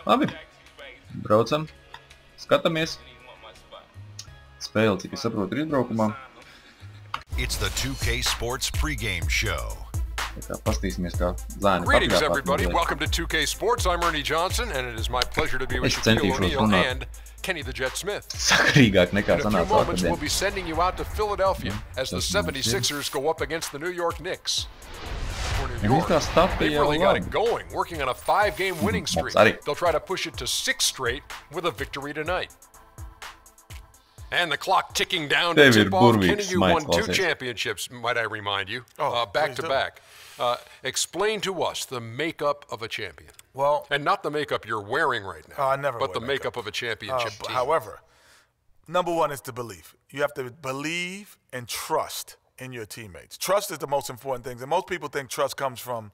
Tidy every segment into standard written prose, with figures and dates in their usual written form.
Labi. Braucam. Skatāmies. Spēle, cik es saprotu, ir izbraukumā. It's the 2K Sports pregame show. Greetings, everybody. Welcome to 2K Sports. I'm Ernie Johnson, and it is my pleasure to be with Shaquille O'Neal and Kenny the Jet Smith. In a few moments, we'll be sending you out to Philadelphia as the 76ers go up against the New York Knicks. For New York, they've really got it going, working on a 5-game winning streak. They'll try to push it to 6 straight with a victory tonight. And the clock ticking down to tip-off. Kenny, you won 2 championships, might I remind you, back-to-back. Explain to us the makeup of a champion. Well, and not the makeup you're wearing right now, but the makeup of a championship team. However, number one is the belief. You have to believe and trust in your teammates. Trust is the most important thing. And most people think trust comes from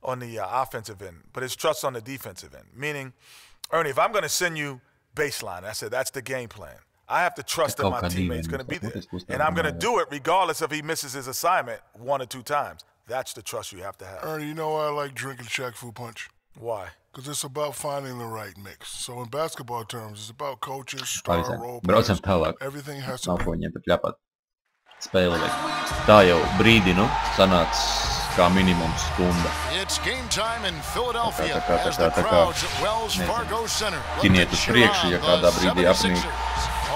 on the offensive end, but it's trust on the defensive end. Meaning, Ernie, if I'm going to send you baseline, I said that's the game plan. I have to trust that my teammate's going to be there. And I'm going to do it regardless if he misses his assignment 1 or 2 times. That's the trust you have to have. Ernie, you know why I like drinking Shaq Fu Punch? Why? Because it's about finding the right mix. So in basketball terms, it's about coaches, star role players. Everything has to be. Spēle. Tā jau brīdi, nu, sanāca kā minimums stunda. It's game time in Philadelphia as the crowds at Wells Fargo Center. Kiniet uz priekšu, ja kādā brīdī apnīk.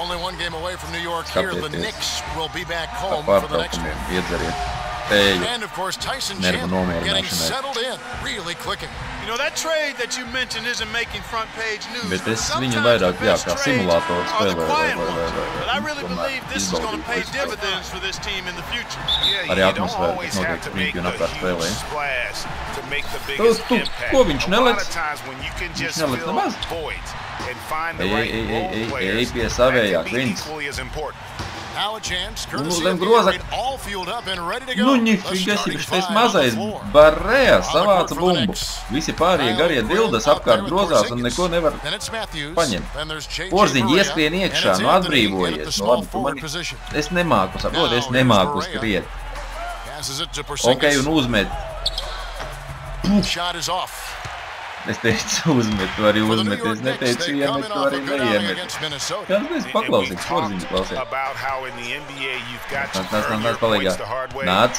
Only 1 game away from New York here. The Knicks will be back home for the next one. And of course, Tyson Champ getting settled in, really clicking. You know, that trade that you mentioned isn't making front page news. Bet es viņu vairāk, jā, kā simulātoru spēlē. But I really believe this is going to pay dividends for this team in the future. Arī atmosfēra, kas notiek priekšā un apkārt spēlē. Ko viņš nelec? Viņš nelec nemaz. Ej, pie savējā, Kvins. Lem groza. Nu, ņifīgas, šis mazais Barrēja savāca bumbu. Visi pārējie garie dildas apkārt grozās un neko nevar paņemt. Porziņi ieskrien iekšā, nu atbrīvojies. Nu, labi, tu mani, es nemāku saprot, es nemāku skriet. Ok, un uzmet. Es teicu uzmet, tu arī uzmet, es neteicu iemet, tu arī neiemet. Kāds mēs paklausīgs, Porziņu klausies. Nāc, palīgā. Nāc.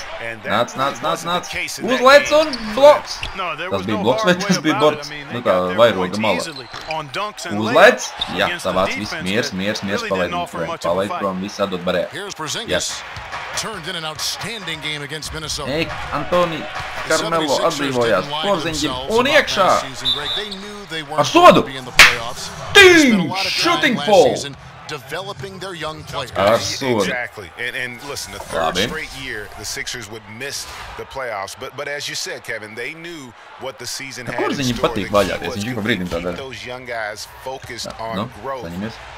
Uzlec un bloks. Tas bija bloks vai tas bija bords? Nu tā vairoga mala. Uzlec. Jā, savāc viss miers, palaid prom, viss atdot Barē. Yes. Turned in an outstanding game against Minnesota. Ei, Antoni Carmelo atbrīvojās Porziņģim un iekšā. Ar sodu! Ding! Shooting fall! Developing their young players. Exactly. And listen, the third straight year the Sixers would miss the playoffs, but as you said, Kevin, they knew what the season had in store. Those young guys focused on growth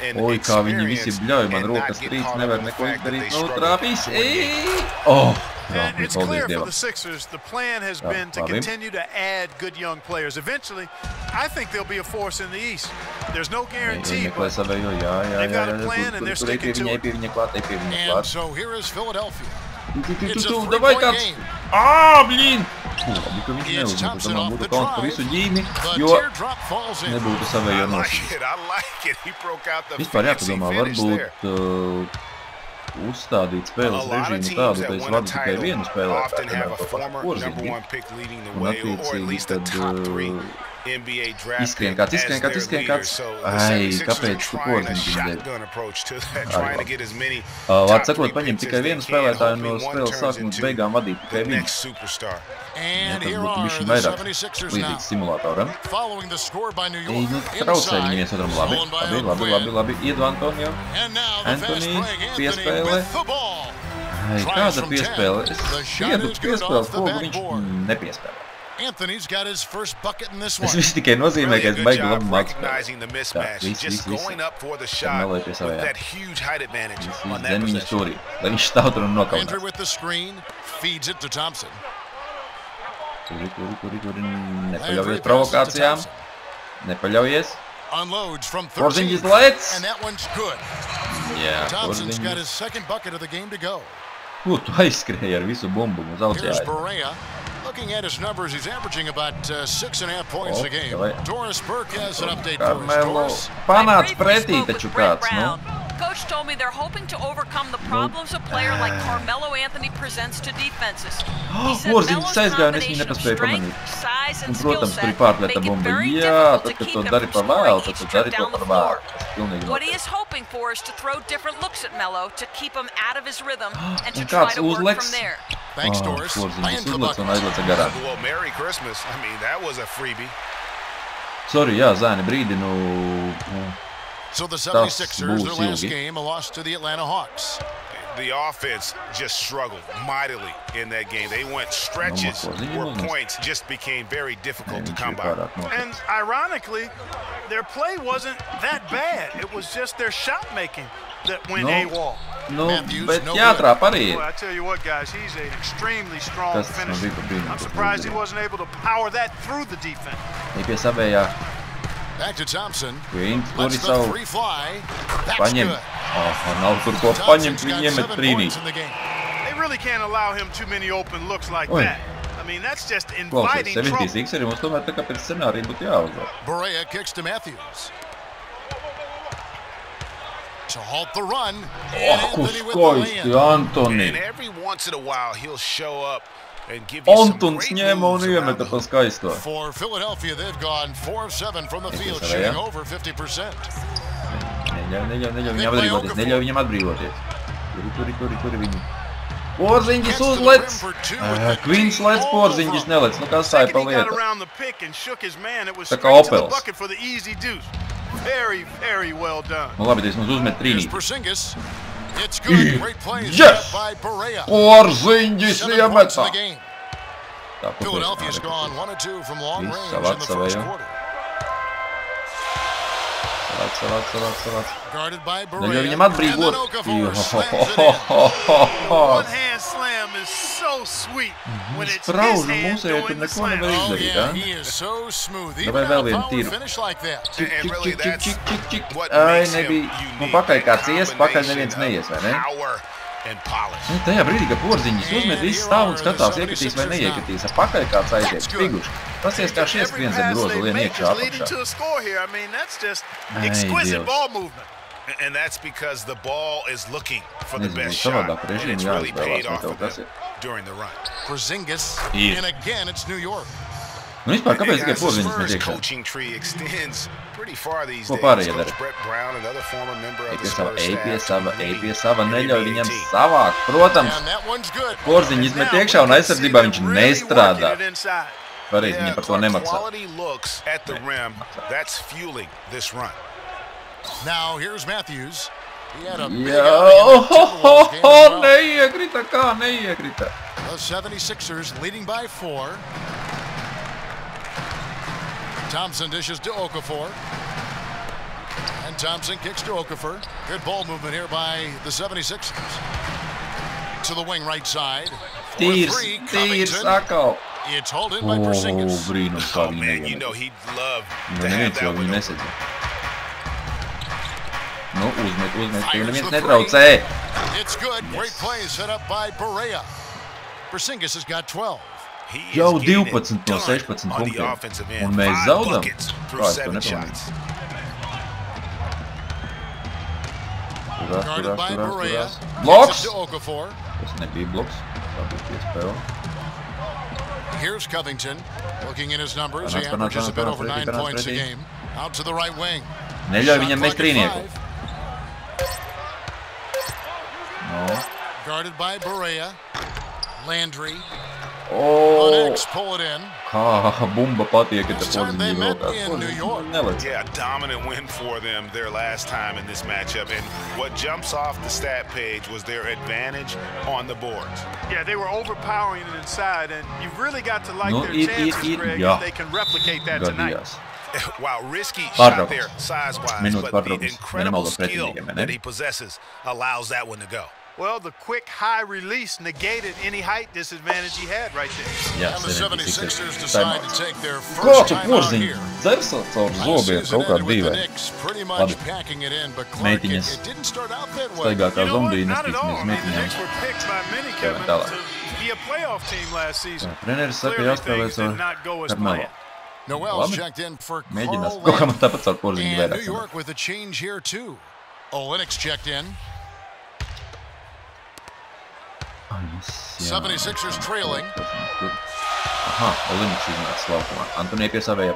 and Oi, kā viņi visi bļauj, man rokas trīc, nevar neko izdarīt, nu trāpīs. Oh! And it's clear for the Sixers, the plan has been to continue to add good young players. Eventually, I think they'll be a force in the East. There's no guarantee, but they've got a plan and they're sticking to it. And so here is Philadelphia. It's a 3-point game. Blīn! Labi, ka viņš neuzmet, tad man būtu kauns par visu ģīmi, jo nebūtu savējo nosīt. Vispār jāpadomā, varbūt uzstādīt spēles režīmu tādu, ka es vadu tikai vienu spēlētāju, piemēram, to pašu Porziņu, un attiecīgi tad izskrien kāds. Ai, kāpēc tu Porziņu dēļ? Vārds sakot, paņem tikai vienu spēlētāju no spēles sākuma līdz beigām vadīt tikai viņu. Ja, tas būtu bišķi vairāk līdzīgs simulātoram. Ei, nu, traucē viņi viens otram labi. Iedu Antonio. Antoni, piespēle. Ai, kāda piespēle? Es iedu piespēles pogu, viņš nepiespēlē. Tas viss tikai nozīmē, ka es baigi labi māku spēlēt. Tā, viss. Melēj pie savējā. Viss zem viņa stūrī. Lai viņš stāv tur un nokaunās. Kuri nepaļaujies provokācijām. Nepaļaujies. Porziņģis lec. Jā, Porziņģis. Ko tu aizskrēji ar visu bumbu uz aucijāju? looking at his numbers, he's averaging about 6.5 points a game. Doris Burke has an update for us. Doris. Panāc pretī taču kāds, nu. Coach told me they're hoping to overcome the problems a player like Carmelo Anthony presents to defenses. He said Melo's combination of strength, size, and skill set make it very difficult to keep him from scoring each trip down the floor. What he is hoping for is to throw different looks at Melo to keep him out of his rhythm and to try to work from there. Thanks, Doris. Well, Merry Christmas. I mean, that was a freebie. Sorry, jā, Zēni, brīdi, nu... So the 76ers, their last game, a loss to the Atlanta Hawks. The offense just struggled mightily in that game. They went stretches where points just became very difficult to come by. And ironically, their play wasn't that bad. It was just their shot making that went AWOL. Nu, bet jātrāp arī. I tell you what, guys, he's an extremely strong finisher. I'm surprised he wasn't able to power that through the defense. Pie savējā. Back to Thompson. Lets the free fly. Paņem. Nav tur ko paņemt, viņi iemet trīnī. They really can't allow him too many open looks like that. I mean, that's just inviting trouble. 76 arī mums tomēr tā kā pēc scenārija būtu jāuzvar. Barea kicks to Matthews. To halt the run. Kurš skaisti, Antoni. And every once in a while he'll show up and give you some great moves around the hoop. For Philadelphia, they've gone 4 of 7 from the field, shooting over 50%. Neļauj viņam atbrīvoties. Kuri viņi. Porziņģis uzlec. Kvins lec, Porziņģis nelec. Nu kas tā ir pa lieta? Tā kā Opels. Very, very well done. Nu labi, tas mums uzmet trīnī. It's good. Great plays by Barea. Porziņģis iemetā. Philadelphia's gone 1 of 2 from long range in the first quarter. Guarded by Barea. Viņam atbrīvot. One hand slam is so sweet when it's his hand doing the slam. Oh yeah, he is so smooth. Even on a power finish like that. And really that's what Ai, makes him nebija. Nu, unique. pakaļ kāds ies, pakaļ neviens neies, vai ne? Power and polish. Nu, tajā brīdī, ka Porziņģis uzmet, viss stāv un skatās, iekritīs vai neiekritīs. Ar pakaļ kāds aiziet. Figuši. Pasies kā šie skrien zem groza, lien iekšā apakšā. And that's because the ball is looking for the best shot. And it's really paid off for them during the run. Porzingis, and again it's New York. Nu, vispār, kāpēc tikai Porziņģis met iekšā? Coaching tree extends pretty far these days. Ko pārējie dara? Brett Brown, another former member of the Ej pie sava, neļauj viņam savākt. Protams, Porziņģis met iekšā un aizsardzībā viņš nestrādā. Pareizi, viņam par to nemaksā. Quality looks at the rim. That's fueling this run. Now here's Matthews. He had a big Neiekrita, kā neiekrita. The 76ers leading by 4. Thompson dishes to Okafor. And Thompson kicks to Okafor. Good ball movement here by the 76ers. To the wing right side. Tīrs, atkal. It's hauled in by Porzingis. Brīnums, kā viņi Man, you neiemet. know he'd love to have Neviens jau that viņu one. nesedz. Nu, uzmet, tev neviens netraucē. It's good. Great play set up by Barea. Porzingis has got 12. Jau 12 no 16 punktiem. Un mēs zaudam. Kā es to nepamēju? Turās. Bloks! Tas nebija bloks. Tā bija piespēle. Here's Covington. Looking in his numbers, he averages a bit over 9 points a game. Out to the right wing. Neļauj viņam mest trīnieku. No. Guarded by Barea. Landry. Oh, pull it in. kā bumba patiek, ka te This time they Porziņģis met rokās. in New York. Nelec. Yeah, a dominant win for them their last time in this matchup. And what jumps off the stat page was their advantage on the boards. Yeah, they were overpowering it inside, and you've really got to like Nu, their chances, Greg, jā. if they can replicate that tonight. Gadījās. While risky shot there Pārtraukums. size-wise, Minūtes but the pārtraukums. incredible Minimālo skill pretiniekiem, vai that ne? he possesses allows that one to go. Well, the quick high release negated any height disadvantage he had right there. Jā, And the 76ers 76. decide to take their Kā first tu time out Porziņģi here. dzers caur zobiem kaut kā With the dīvaini? Knicks pretty much Labi. packing it in, but Clark, Meitiņas it didn't start out that way. staigā kā You know what? zombiji, Not at all. neskatīsimies I mean, the meitiņām. Knicks were picked by many, Kevin, tālāk. to be a playoff team last season. Treneris saka jāspēlēs ar Carmelo. Noel's checked in for Mēģinās. Kaut kā man tāpat ar porziņu and vairāk. New York with a change here too. Olynyk's checked in. 76ers trailing. Aha, Olynyks iznāca laukumā. Antonija pie savējā.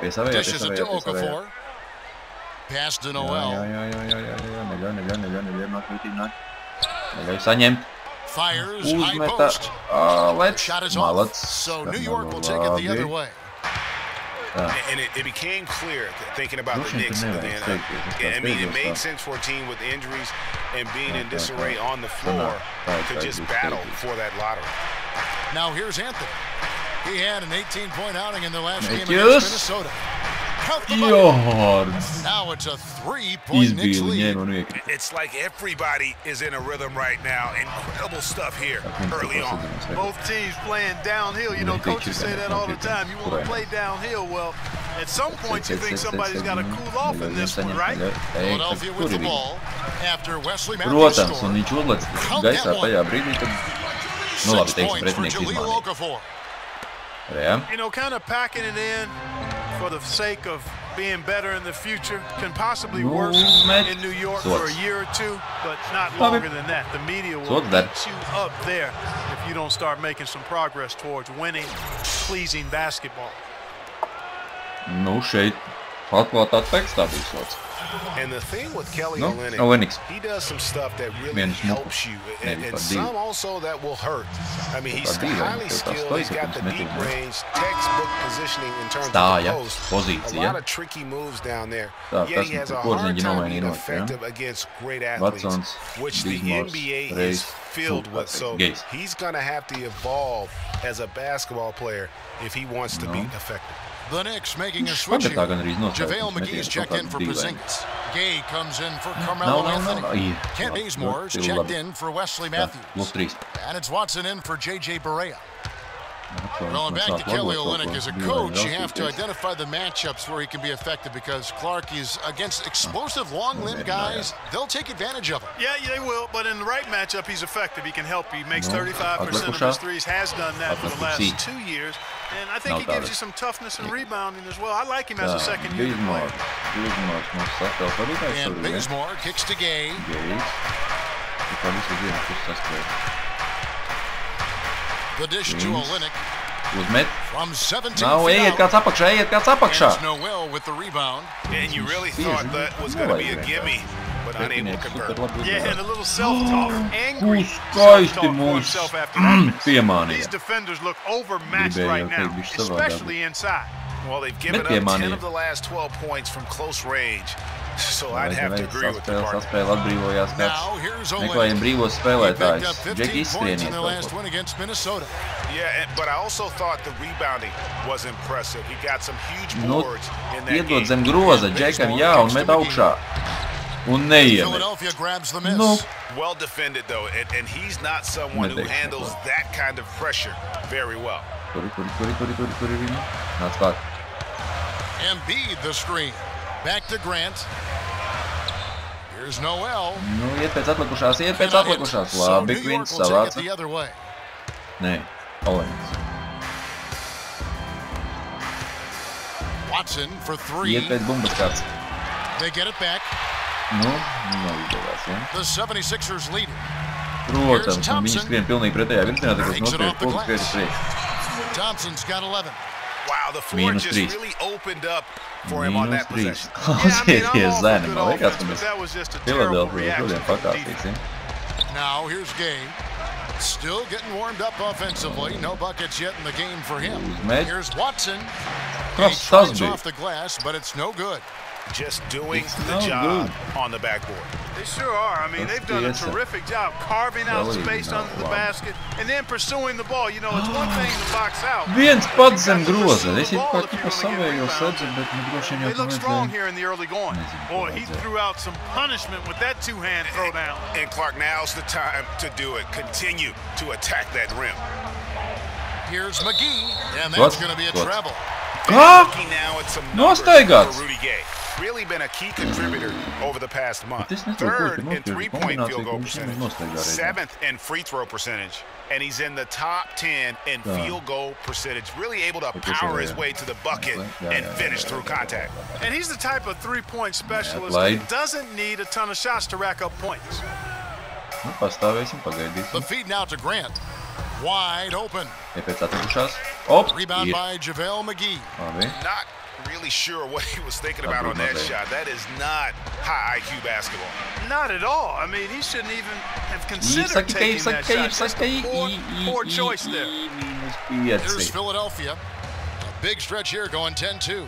Pass to Noel. Neļauj nāk vitīnāt. Neļauj saņemt. Fires high Uzmeta. post. Shot is off. So New York will take it the other way. And it became clear, thinking about the Knicks, I mean, it made sense for a team with injuries and being in disarray on the floor to just battle for that lottery. Now here's Anthony. He had an 18-point outing in the last game against Minnesota. Now it's a 3-point Knicks lead. It's like everybody is in a rhythm right now. Incredible stuff here early on. Both teams playing downhill. You know, coaches say that all the time. You want to play downhill. Well, at some point you think somebody's got to cool off in this one, right? Philadelphia with the ball after Wesley Matthews Protams, un viņš uzlec gaisā tajā brīdī, kad, nu labi, teiksim, pretinieks izmānīja. You know, kind of packing it in for the sake of being better in the future can possibly work in New York for a year or two, but not longer than that. The media will beat you up there if you don't start making some progress towards winning, pleasing basketball. Nu, šeit atklātā tekstā bija slots. And the thing with Kelly Olynyk, he does some stuff that really helps you, and some also that will hurt. I mean, he's highly skilled. He's got the deep range, textbook positioning in terms of the post. A lot of tricky moves down there. Yet he has a hard time being effective against great athletes, which the NBA is filled with. So he's going to have to evolve as a basketball player if he wants to be effective. The Knicks making a switch here. JaVale McGee's checked in for Vik-Ingus. Gay comes in for Carmelo Anthony. Kent Bazemore's checked in for Wesley Matthews. And it's Watson in for J.J. Barea. Going back to Kelly Olynyk, as a coach, you have to identify the matchups where he can be effective, because Clark is against explosive long-limbed guys. They'll take advantage of him. Yeah, they will, but in the right matchup, he's effective. He can help. He makes 35% of his threes, has done that for the last 2 years. And I think he gives you some toughness and rebounding as well. I like him as a second-year player. And Bazemore kicks to Gay. The dish to Olynyk. From 17 feet out. And Noel with the rebound. And you really thought that was going to be a gimme, but unable to convert. Yeah, and a little self-talk. Angry self-talk for himself after that. These defenders look overmatched right now, especially inside. Well, they've given up 10 of the last 12 points from close range. So I'd have to agree with the partner. Now here's Meklējam brīvos spēlētājus. Džeki izskrieniet. Yeah, but I also thought the rebounding was impressive. He got some huge boards in that game. Iedod zem groza Džekam, jā, un met augšā. Un neiemet. Nu. Well defended, though, and he's not someone who handles that kind of pressure very well. Kuri viņi? Nāc klāt. Embiid the screen. Back to Grant. Here's Noel. Nu, iet pēc atlikušās. Labi, Kvins savāca. Nē, Olynyks. Watson for 3. Iet pēc bumbas kāds. They get it back. Nu, neizdevās, ja? The 76ers lead. Protams, un viņi skrien pilnīgi pretējā virzienā, tā kā notiek pogas skrietas priekš. Thompson's got 11. Wow, the floor just really opened up for him on that possession. Klausieties, zēni, man liekas, ka mēs Philadelphia šodien pakāpīsim. Now here's Gay. Still getting warmed up offensively. No buckets yet in the game for him. Here's Watson. He tries off the glass, but it's no good. Just doing the job on the backboard. They sure are. I mean, they've done a terrific job carving out space under the basket and then pursuing the ball. You know, it's one thing to box out. Viens pats zem groza. Es it kā tipa savējo sadzi, bet droši vien jau They look strong here in the early going. Boy, he threw out some punishment with that two-hand throwdown. And Clark, now's the time to do it. Continue to attack that rim. Here's McGee, and that's going to be a treble. Kā? Nostaigāts. really been a key contributor over the past month. Third in three-point field goal percentage, 7th in free throw percentage, and he's in the top 10 in field goal percentage, really able to power his way to the bucket and finish through contact. And he's the type of three-point specialist that doesn't need a ton of shots to rack up points. The feed now to Grant. Wide open. Rebound by JaVale McGee. Not really sure what he was thinking about on that shot. That is not high IQ basketball. Not at all. I mean, he shouldn't even have considered taking that shot. Just a poor choice there. Here's Philadelphia. A big stretch here going 10-2.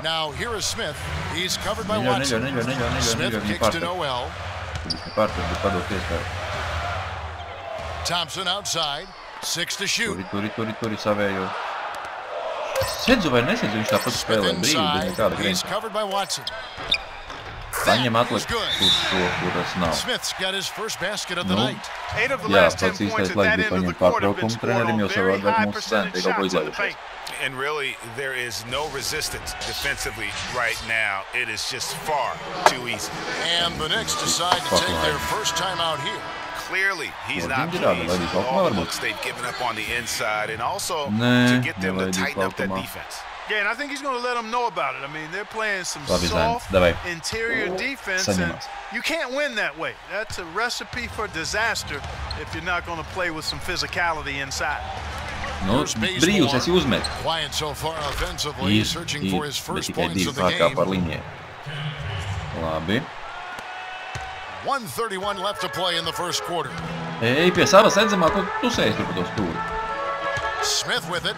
Now here is Smith. He's covered by Watson. Smith kicks to Noel. Thompson outside. 6 to shoot. He's covered by Watson. That was good. Smith's got his first basket of the night. 8 of the last 10 points at that end of the court have been scored on very high percentage shots in the paint. And really, there is no resistance defensively right now. It is just far too easy. And the Knicks decide to take their first time out here. Clearly, he's not pleased with all the looks they've given up on the inside, and also to get them to tighten up that defense. Yeah, and I think he's going to let them know about it. I mean, they're playing some soft interior defense, and you can't win that way. That's a recipe for disaster if you're not going to play with some physicality inside. Nu, brīvs esi uzmet. Quiet so far offensively, searching for his first points of the game. Labi. 1:31 left to play in the first quarter. Ej, pie savas edzamā, tu sēsi tur pa to stūri. Smith with it.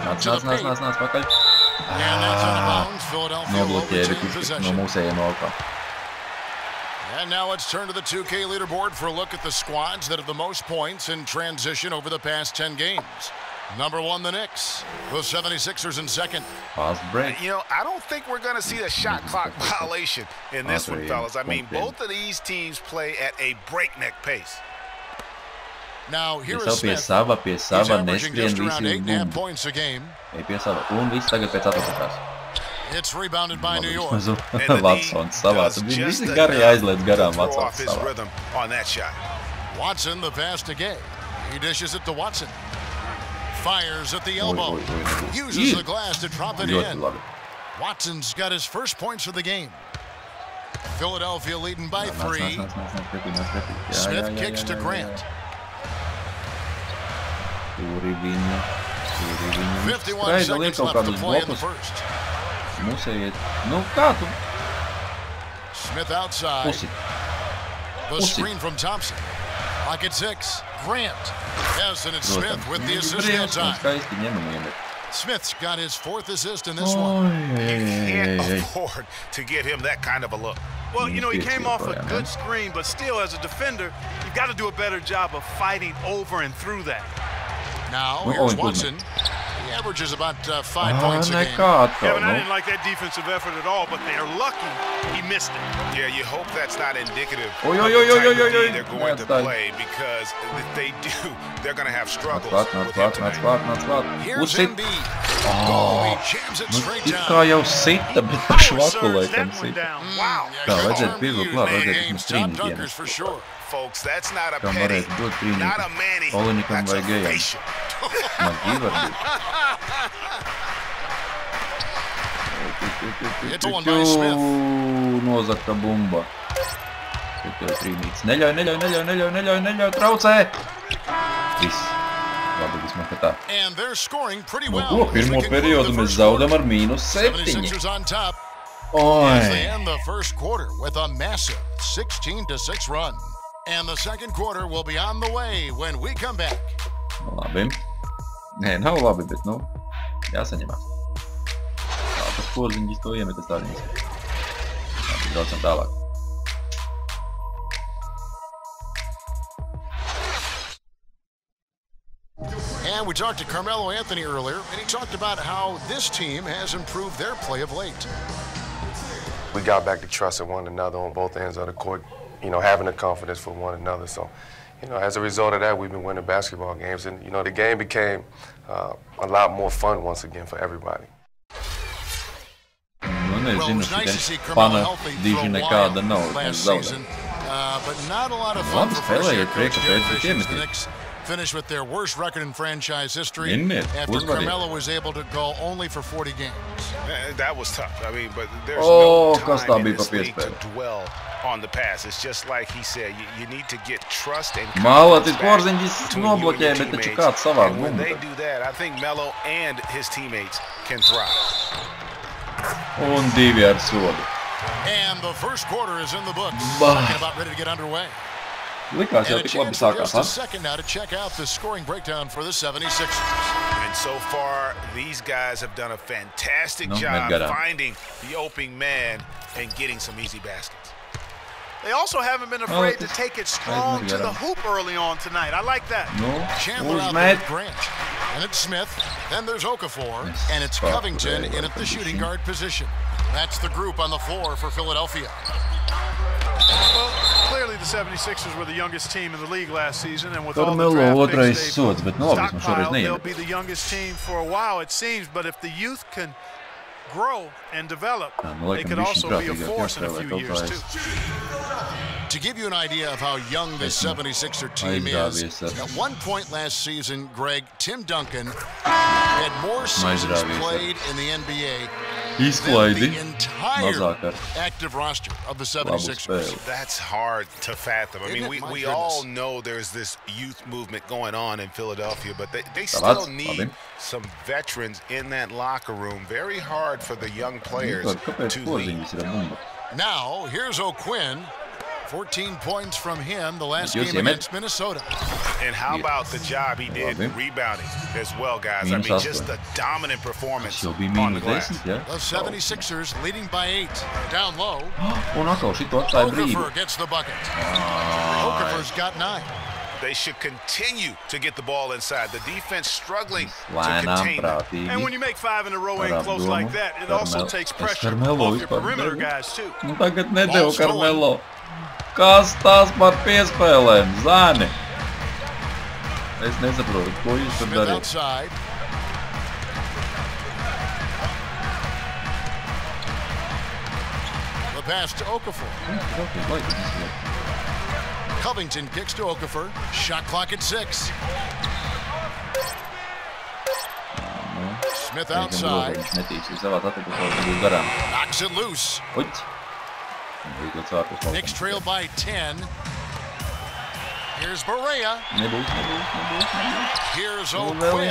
Nāc pakaļ. Nobloķēri no mūsējiem laukā. And now let's turn to the 2K leaderboard for a look at the squads that have the most points in transition over the past 10 games. Number 1, the Knicks. The 76ers in second. Fast break. You know, I don't think we're going to see a shot clock violation in this one, fellas. I mean, both of these teams play at a breakneck pace. Now here is Smith. He's averaging just around 8.5 points a game. Un viss tagad pēc atpakaļ. It's rebounded by New York. Vatsons savāca. Viņi visi gari aizliedz garām Vatsons savāca. Watson the pass to Gay. He dishes it to Watson. Fires at the elbow. Uses the glass to drop it in. Watson's got his first points of the game. Philadelphia leading by 3. Smith kicks to Grant. 51 seconds left to play in the first. Smith outside. The screen from Thompson. Pocket 6. Grant. Yes, and it's Smith with the assist that time. Smith's got his 4th assist in this one. You can't afford to get him that kind of a look. Well, you know, he came off a good screen, but still, as a defender, you've got to do a better job of fighting over and through that. Now, here's Watson. He averages about 5 points a game. Kevin, I didn't like that defensive effort at all, but they're lucky he missed it. Yeah, you hope that's not indicative of the type of D they're going to play, because if they do, they're going to have struggles with him tonight. Here's Embiid. He jams it straight down. Kā jau sita, bet pašu vakulēkam sita. Wow. Kā vajadzētu pirmo klāt, vajadzētu mums trīnīt. Folks, that's not a petty, not a Manny, that's a facial. It's one by Smith. Nozaka bumba. Tev trīnīts. Neļauj, traucē. Viss. Labi, vismaz ka tā. And they're scoring pretty well. Pirmo periodu mēs zaudam ar -7. 76ers on top. As they end the first quarter with a massive 16-6 run. And the second quarter will be on the way when we come back. Labi. Nē, nav labi, bet, nu, jāsaņemās. Tāpat porziņģis to iemetas tā viņas. Labi, braucam tālāk. And we talked to Carmelo Anthony earlier, and he talked about how this team has improved their play of late. We got back to trusting one another on both ends of the court. You know, having the confidence for one another. So, You know, as a result of that, we've been winning basketball games, and you know, the game became a lot more fun once again for everybody. Well, it was nice to see Carmelo healthy for a while last season, but not a lot of fun for first-year coach Derek Fisher. The Knicks finished with their worst record in franchise history after Carmelo was able to go only for 40 games. That was tough. I mean, but there's no time in this league to dwell on the past. It's just like he said, you need to get trust and confidence back between you and your teammates. And when they do that, I think Melo and his teammates can thrive. Un divi ar sodu. And the first quarter is in the books. Second about ready to get underway. Likās jau tik labi sākās, ha? Second now to check out the scoring breakdown for the 76ers. And so far, these guys have done a fantastic job finding the opening man and getting some easy baskets. They also haven't been afraid to take it strong to the hoop early on tonight. I like that. Chandler out there with Grant. And it's Smith. Then there's Okafor. And it's Covington in at the shooting guard position. That's the group on the floor for Philadelphia. Well, clearly the 76ers were the youngest team in the league last season, and with all the draft picks they've stockpiled, they'll be the youngest team for a while, it seems. But if the youth can grow and develop, they could also be a force in a few years too. To give you an idea of how young this 76er team is, at one point last season, Greg, Tim Duncan had more seasons played in the NBA than the entire active roster of the 76ers. That's hard to fathom. I mean, we all know there's this youth movement going on in Philadelphia, but they still need some veterans in that locker room. Very hard for the young players to lead. Now, here's O'Quinn. 14 points from him the last game against Minnesota. And how about the job he did rebounding as well, guys? I mean, just a dominant performance on the glass. The 76ers leading by 8. Down low. Okafor gets the bucket. Okafor's got 9. They should continue to get the ball inside. The defense struggling to contain them. And when you make 5 in a row in close like that, it also takes pressure off your perimeter guys, too. Kas tas par piespēlēm, Zani? Es nesaprotu, ko jūs tur darīt. The pass to Okafor. Covington kicks to Okafor. Shot clock at 6. Smith outside. Knocks it loose. Knicks trail by 10. Here's Barea. Here's O'Quinn.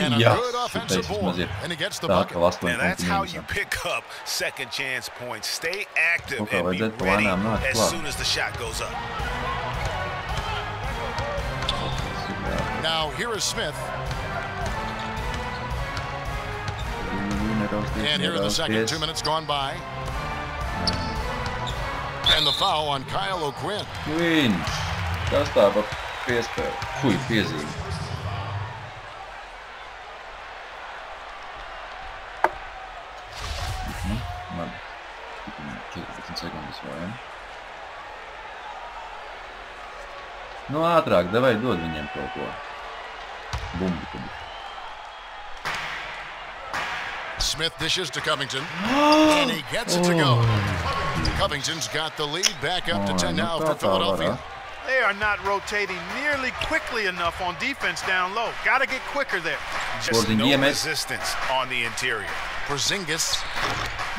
And a good offensive board. And he gets the bucket. And that's how you pick up second chance points. Stay active and be ready as soon as the shot goes up. Now here is Smith. And here in the second, 2 minutes gone by. And the foul on Kyle O'Quinn. Viņš. Tas tā pa piespēle. Fui, piezīme. Man 14 sekundes vai, Nu, ātrāk, davai dod viņiem kaut ko. Bumbi, tad. Smith dishes to Covington, and he gets it to go. Covington's got the lead, back up to 10 now for Philadelphia. They are not rotating nearly quickly enough on defense down low. Got to get quicker there. Just no resistance on the interior. Porzingis.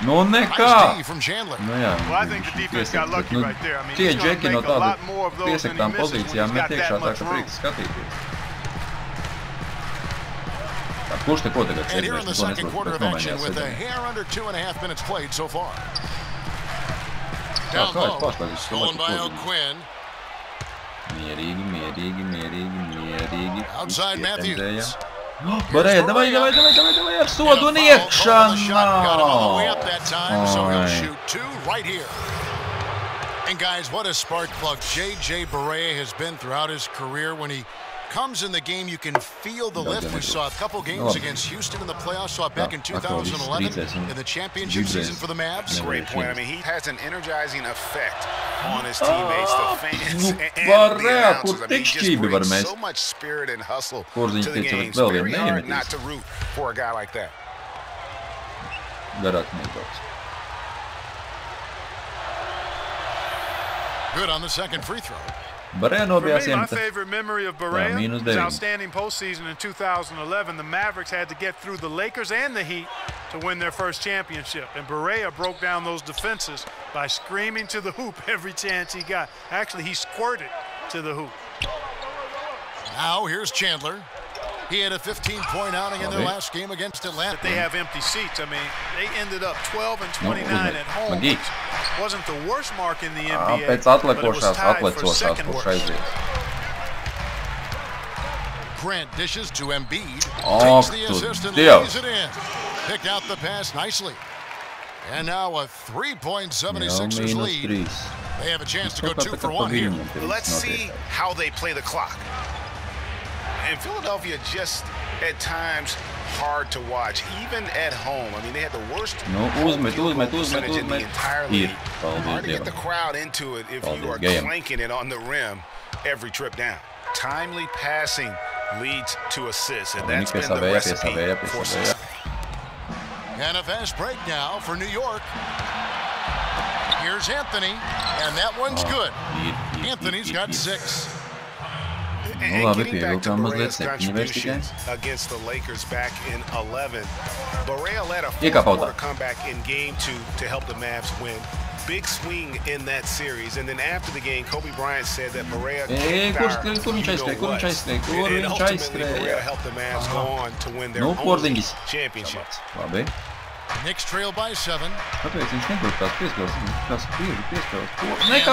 Nice D from Chandler. Well, I think the defense got lucky right there. I mean, he's going to make a lot more of those than he misses when he's got that much room. And here in the second quarter of action with a hair under 2.5 minutes played so far. Down low, stolen by O'Quinn. Outside Matthews. Barea, davai ar sodu un iekšā. Got him all the way up that time, so he'll shoot 2 right here. And guys, what a spark plug J.J. Barea has been throughout his career. When he comes in the game, you can feel the lift. We saw a couple games against Houston in the playoffs, saw it back in 2011 in the championship season for the Mavs. Great point. I mean, he has an energizing effect on his teammates, the fans, and the announcers. I mean, he just brings so much spirit and hustle to the game. It's very hard not to root for a guy like that. Good on the second free throw. For me, my favorite memory of Barea, his outstanding postseason in 2011. The Mavericks had to get through the Lakers and the Heat to win their first championship. And Barea broke down those defenses by screaming to the hoop every chance he got. Actually, he squirted to the hoop. Now here's Chandler. He had a 15-point outing in their last game against Atlanta. But they have empty seats. I mean, they ended up 12 and 29 at home, which wasn't the worst mark in the NBA, but it was tied for second worst. Grant dishes to Embiid, takes the assist and lays it in. Picked out the pass nicely. And now a 3-point 76ers lead. They have a chance to go 2 for 1 here. Let's see how they play the clock. And Philadelphia just, at times, hard to watch, even at home. I mean, they had the worst percentage in the entire league. Hard to get the crowd into it if you are clanking it on the rim every trip down. Timely passing leads to assists, and that's been the recipe for success. And a fast break now for New York. Here's Anthony, and that one's good. Anthony's got 6. And getting back to Barea's contributions against the Lakers back in 11, Barea led a 4-quarter comeback in Game 2 to help the Mavs win. Big swing in that series, and then after the game, Kobe Bryant said that Barea kicked our and ultimately Barea helped the Mavs go on to win their only championship. Knicks trail by 7.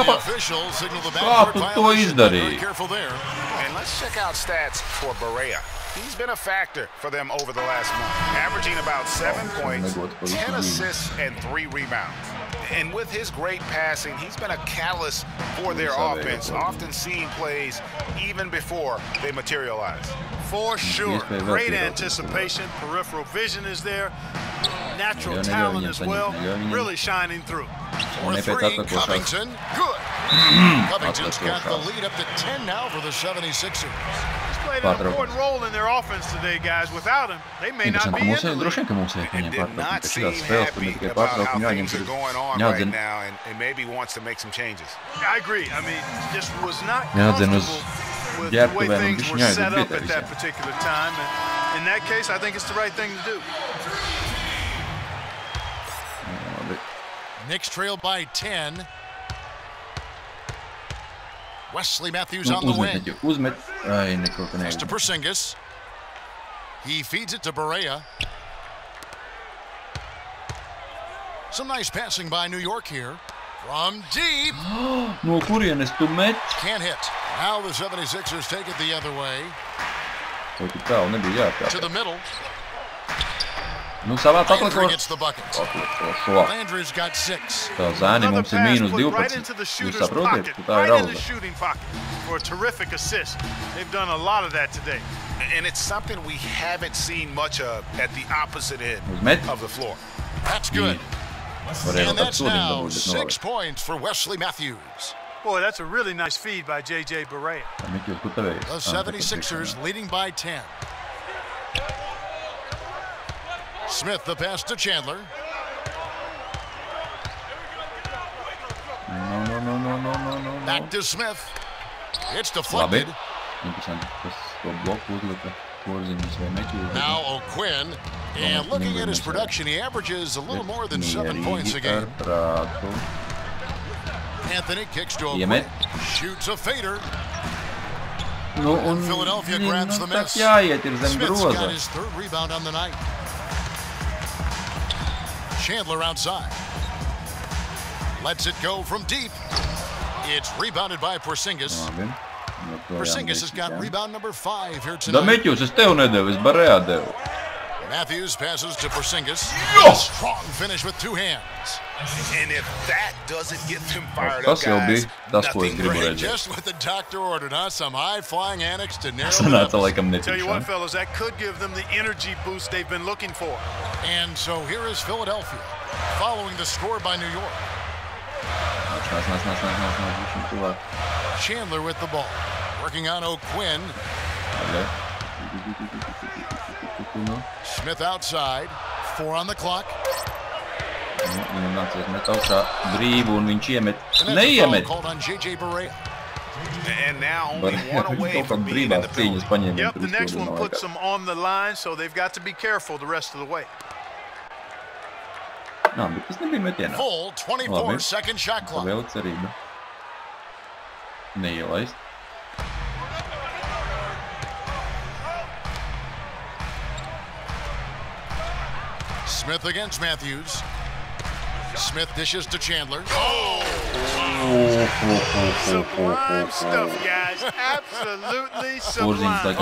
Officials signal the backcourt violation. Very careful there. And let's check out stats for Barea. He's been a factor for them over the last month, averaging about 7 points, 10 assists, and 3 rebounds. And with his great passing, he's been a catalyst for their offense, often seeing plays even before they materialize. For sure. Great anticipation. Peripheral vision is there. Natural talent as well. Really shining through. For 3, Covington. Good. Covington's got the lead up to 10 now for the 76ers. Played an important role in their offense today, guys. Without him, they may not be in the league. And did not seem happy about how things are going on right now, and maybe wants to make some changes. I agree. I mean, just was not comfortable with the way things were set up at that particular time. And in that case, I think it's the right thing to do. Knicks trail by 10. Wesley Matthews on the wing. Pass to Porzingis. He feeds it to Barea. Some nice passing by New York here. From deep. Can't hit. Now the 76ers take it the other way. To the middle. Landry gets the bucket. Landry's got 6. Another pass put right into the shooter's pocket. Right in the shooting pocket for a terrific assist. They've done a lot of that today. And it's something we haven't seen much of at the opposite end of the floor. That's good. And that's now 6 points for Wesley Matthews. Boy, that's a really nice feed by J.J. Barea. The 76ers leading by 10. Smith the pass to Chandler. Back to Smith. It's deflected. Now O'Quinn. And looking at his production, he averages a little more than 7 points a game. Anthony kicks to O'Quinn. Shoots a fader. And Philadelphia grabs the miss. Smith's got his 3rd rebound on the night. Chandler outside. Lets it go from deep. It's rebounded by Porzingis. Porzingis has got rebound number 5 here tonight. Matthews passes to Porzingis. Strong finish with 2 hands. And if that doesn't get them fired up, guys, nothing great. Just what the doctor ordered, huh? Some high-flying annex to narrow it. Tell you what, fellas, that could give them the energy boost they've been looking for. And so here is Philadelphia, following the score by New York. Chandler with the ball. Working on O'Quinn. Smith outside. 4 on the clock. Viņam nācies met augšā brīvu un viņš neiemet. And now only one away from being in the penalty. Yep, the next one puts them on the line, so they've got to be careful the rest of the way. Nā, bet tas nebija metienā. Full 24-second shot clock. Vēl cerība. Neielaist. Smith against Matthews. Smith dishes to Chandler. Sublime stuff, guys. Absolutely sublime.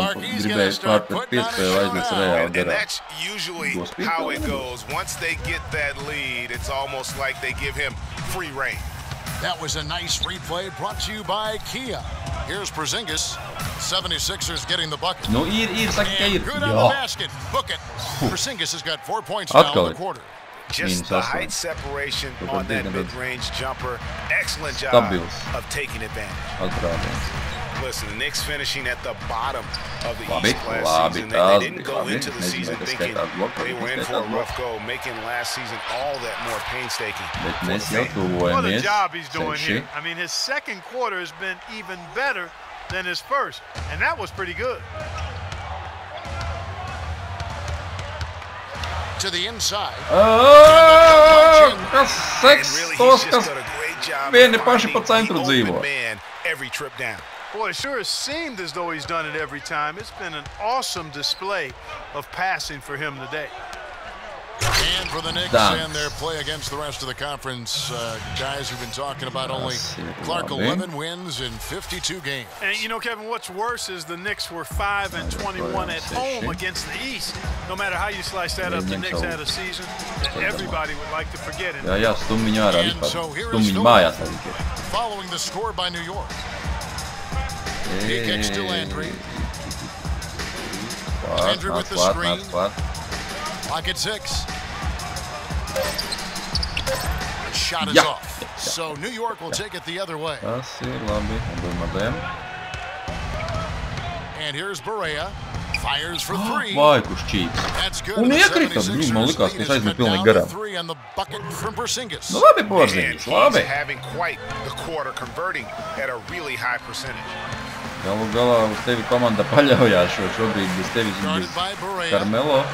And that's usually how it goes. Once they get that lead, it's almost like they give him free rein. That was a nice replay brought to you by Kia. Here's Porzingis. 76ers getting the bucket. No, saka, ka ir. Good on the basket. Book it. Porzingis has got 4 points now in the quarter. Just the height separation on that mid-range jumper. Excellent job of taking advantage. Listen, the Knicks finishing at the bottom of the East last season. They didn't go into the season thinking they were in for a rough go, making last season all that more painstaking. What a job he's doing here. I mean, his second quarter has been even better than his first, and that was pretty good. To the inside. Kas sekstos, kas vieni paši pa centru dzīvo. Every trip down. Boy, it sure has seemed as though he's done it every time. It's been an awesome display of passing for him today. And for the Knicks and their play against the rest of the conference, guys who've been talking about only Clark 11 wins in 52 games. And you know, Kevin, what's worse is the Knicks were 5-21 at home against the East. No matter how you slice that up, the Knicks had a season that everybody would like to forget. Jā, stum viņu ārā vispār. Stum viņu mājās arī. Following the score by New York. He kicks to Landry. Landry with the screen. Pocket 6. Shot is off. So New York will take it the other way. And here's Barea. Fires for 3. Vai, kurš čīps. Un iekrita, man likās, ka viņš aizmet pilnīgi garām. Nu labi, Porzingis, labi. Galu galā uz tevi komanda paļaujās šobrīd, bez tevis un bez Carmelo.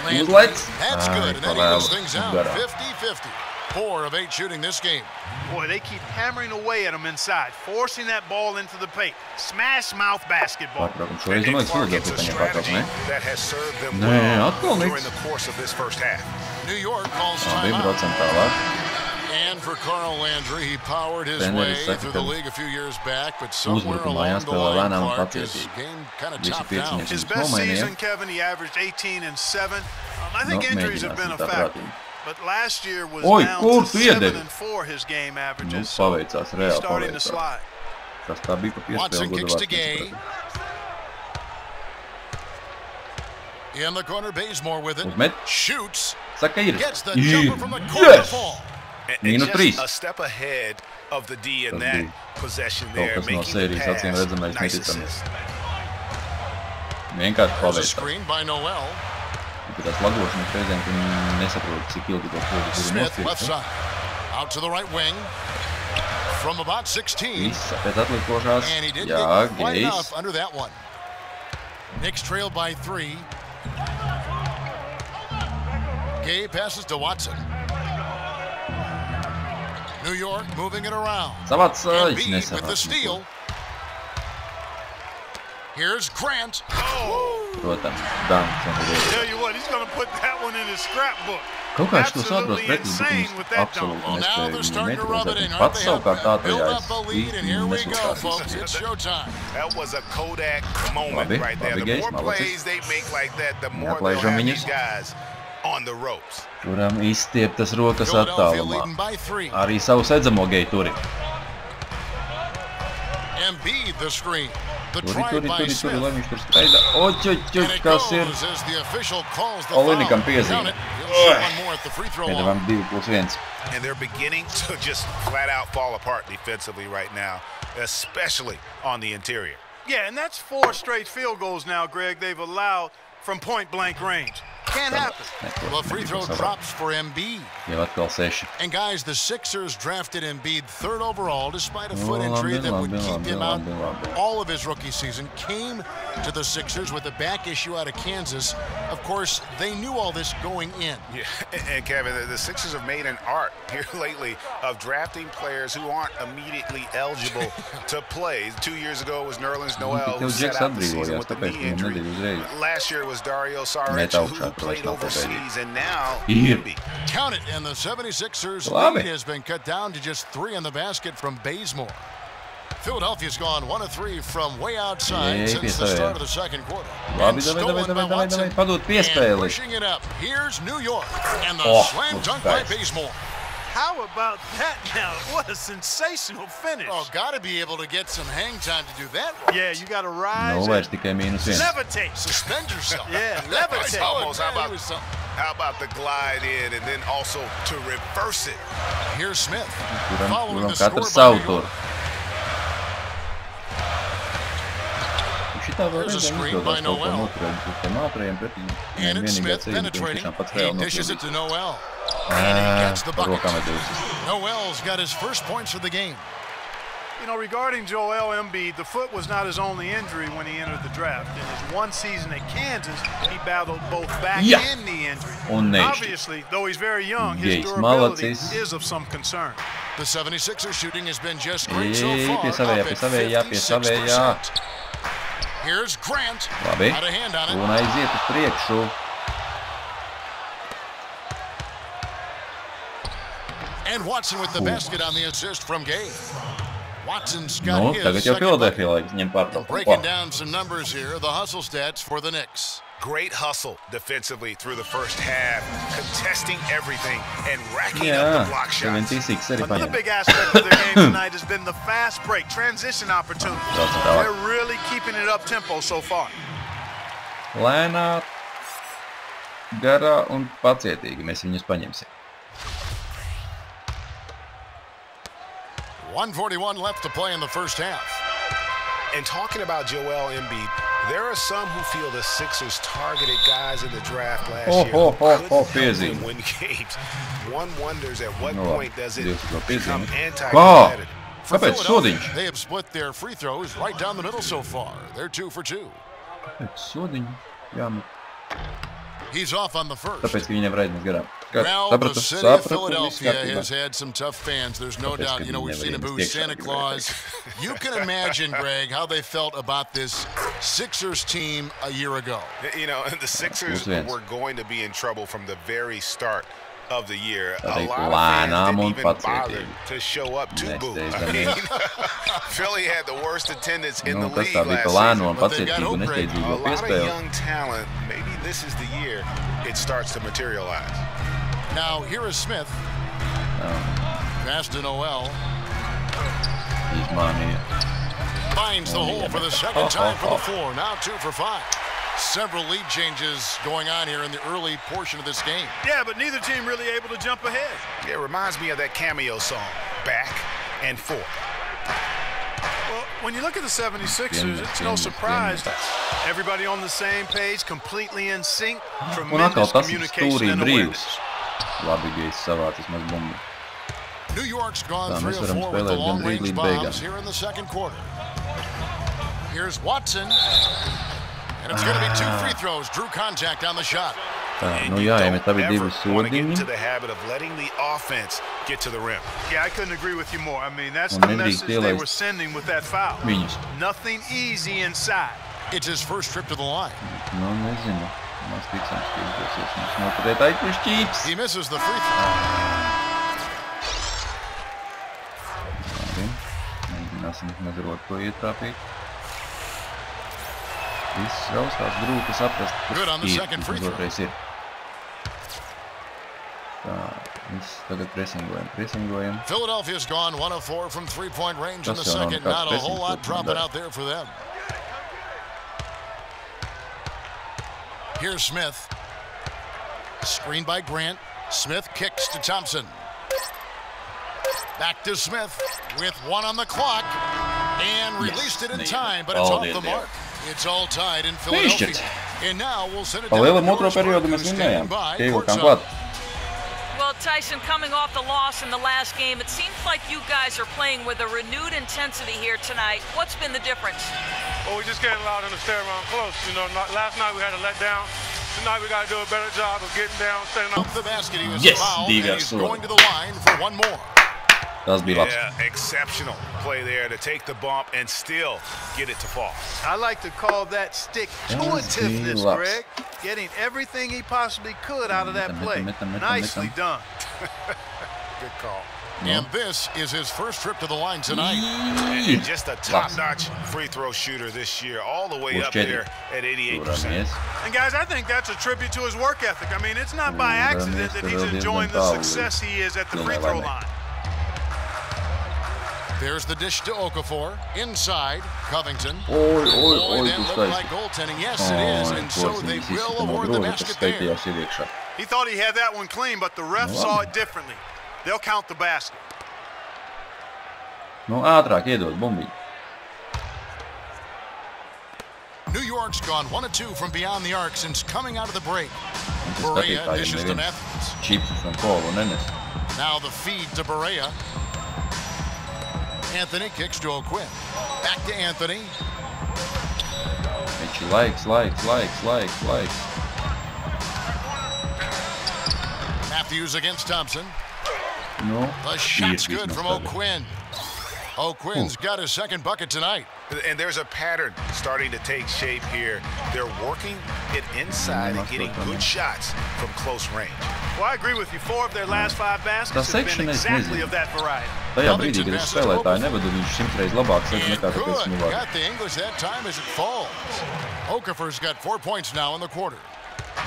Uzlaiks. Pavēlu garā. 50-50. 4 of 8 shooting this game. Boy, they keep hammering away at him inside, forcing that ball into the paint. Smash mouth basketball. Šo reizi domāju, sūdzēt pēc viņam pārkāp, ne? Nē, atkal Knicks. New York calls timeout. Braucam tālāk. And for Carl Landry, he powered his way through the league a few years back, but somewhere along the line, Clark, his game kind of topped out. His best season, Kevin, he averaged 18 and 7. I think injuries have been a factor. But last year was down to 7 and 4 his game averages. So he's starting to slide. Watson kicks to Gay. In the corner, Bazemore with it. Shoots. Gets the jumper from the corner fall. And just a step ahead of the D in that possession there, making the pass. Nice assist. There's a screen by Noel. Smith left side. Out to the right wing. From about 16. And he didn't get quite enough under that one. Knicks trailed by 3. Gay passes to Watson. New York moving it around. Embiid with the steal. Here's Grant. Tell you what, he's going to put that one in his scrapbook. Absolutely insane with that dunk. Well, now they're starting to rub it in, aren't they? Build up a lead, and here we go, folks. It's showtime. That was a Kodak moment right there. The more plays they make like that, the more they'll have these guys on the ropes. Turam izstieptas rokas attālumā. Arī savu sedzamo Geju turi. Embiid the screen. Tur, lai viņš tur straida. Oķoķoķ, kas ir? Olinikam piezīme. Piedāvām 2+1. And they're beginning to just flat out fall apart defensively right now, especially on the interior. Yeah, and that's 4 straight field goals now, Greg, they've allowed from point-blank range. Can't happen. Well, free throw drops for Embiid. Jau atkal 6. And guys, the Sixers drafted Embiid 3rd overall despite a foot injury that would keep him out all of his rookie season. Came to the Sixers with a back issue out of Kansas. Of course, they knew all this going in. Yeah, and Kevin, the Sixers have made an art here lately of drafting players who aren't immediately eligible to play. 2 years ago it was Nerlens Noel who sat out the season with a knee injury. Last year it was Dario Saric who played overseas, and now Embiid. Count it, and the 76ers lead has been cut down to just 3 on the basket from Bazemore. Philadelphia's gone 1 of 3 from way outside since the start of the second quarter. And stolen by Watson, and pushing it up. Here's New York, and the slam dunk by Bazemore. How about that now? What a sensational finish. Oh, got to be able to get some hang time to do that. Yeah, you got to rise. Levitate. Suspend yourself. Yeah, levitate. Almost. How about the glide in and then also to reverse it? Here's Smith. Following the score by New York. Here's a screen by Noel. And it's Smith penetrating. He dishes it to Noel. And he gets the bucket. Noel's got his first points of the game. You know, regarding Joel Embiid, the foot was not his only injury when he entered the draft. In his 1 season at Kansas, he battled both back and knee injury. Obviously, though he's very young, his durability is of some concern. The 76ers shooting has been just great so far, up at 56%. Here's Grant. Out of hand on it. And Watson with the basket on the assist from Gay. Watson's got his second bucket. Breaking down some numbers here, the hustle stats for the Knicks. Great hustle defensively through the first half, contesting everything and racking up the block shots. Another big aspect of their game tonight has been the fast break, transition opportunities. They're really keeping it up tempo so far. Lēnā, garā un pacietīgi mēs viņus paņemsim. 1:41 left to play in the first half. And talking about Joel Embiid, there are some who feel the Sixers targeted guys in the draft last year who couldn't win games. One wonders at what point does it become anti-competitive. For Philadelphia, they have split their free throws right down the middle so far. They're 2 for 2. He's off on the first. Well, the city of Philadelphia has had some tough fans. There's no doubt. You know, we've seen him boo Santa Claus. You can imagine, Greg, how they felt about this Sixers team a year ago. You know, the Sixers were going to be in trouble from the very start of the year. A lot of fans didn't even bother to show up to boo. I mean, Philly had the worst attendance in the league last season, but they've got hope, Greg. A lot of young talent. Maybe this is the year it starts to materialize. Now, here is Smith. Pass to Noel. Finds the hole for the second time for the 4. Now 2 for 5. Several lead changes going on here in the early portion of this game. Yeah, but neither team really able to jump ahead. Yeah, it reminds me of that cameo song, Back and Forth. Well, when you look at the 76ers, it's no surprise. Everybody on the same page, completely in sync. Tremendous communication and awareness. New York's gone 3 of 4 with the long-range bombs here in the second quarter. Here's Watson. And it's going to be 2 free throws. Drew contact on the shot. Nu jāiemet abi 2 sodiņi. To the habit of letting the offense get to the rim. Yeah, I couldn't agree with you more. I mean, that's the message they were sending with that foul. Nothing easy inside. It's his first trip to the line. Nu, nezinu. Mēs ticams, ka izdosies mums noturēt aipuši ķīps. He misses the free throw. Labi. Mēģināsim nezarot, ko ietrāpīt. Viss raustās grūti saprast, kas otrais ir. Tā, viss tagad presingojam. Philadelphia's gone 1 of 4 from 3-point range in the second. Not a whole lot dropping out there for them. Here's Smith. Screen by Grant. Smith kicks to Thompson. Back to Smith with 1 on the clock. And released it in time, but it's off the mark. It's all tied in Philadelphia. And now we'll send it down to Well, Tyson, coming off the loss in the last game, it seems like you guys are playing with a renewed intensity here tonight. What's been the difference? Well, we just getting allowed them to stay around close. You know, last night we had a letdown. Tonight we got to do a better job of getting down, staying up the basket. He was fouled, and he's going to the line for 1 more. Yeah, exceptional play there to take the bump and still get it to fall. I like to call that stick-to-itiveness, Greg. Getting everything he possibly could out of that play. Nicely done. Good call. And this is his first trip to the line tonight. And just a top-notch free throw shooter this year, all the way up there at 88%. And guys, I think that's a tribute to his work ethic. I mean, it's not by accident that he's enjoying the success he is at the free throw line. There's the dish to Okafor. Inside, Covington. That looked like goaltending. Yes, it is. And so they will award the basket there. He thought he had that one clean, but the ref saw it differently. They'll count the basket. Nu, ātrāk iedod bumbiņu. New York's gone 1 of 2 from beyond the arc since coming out of the break. Berea dishes to Matthews. Now the feed to Berea. Anthony kicks to O'Quinn. Back to Anthony. Viņš likes. Matthews against Thompson. No. The shot's good from O'Quinn. O'Quinn's got his second bucket tonight. And there's a pattern starting to take shape here. They're working it inside and getting good shots from close range. Well, I agree with you. 4 of their last 5 baskets have been exactly of that variety. Tajā brīdī, kad spēlētāji nevada, viņš 100 reizes labāk sēdz nekā tāpēc viņu var. Got the English that time as it falls. Okafor's got 4 points now in the quarter.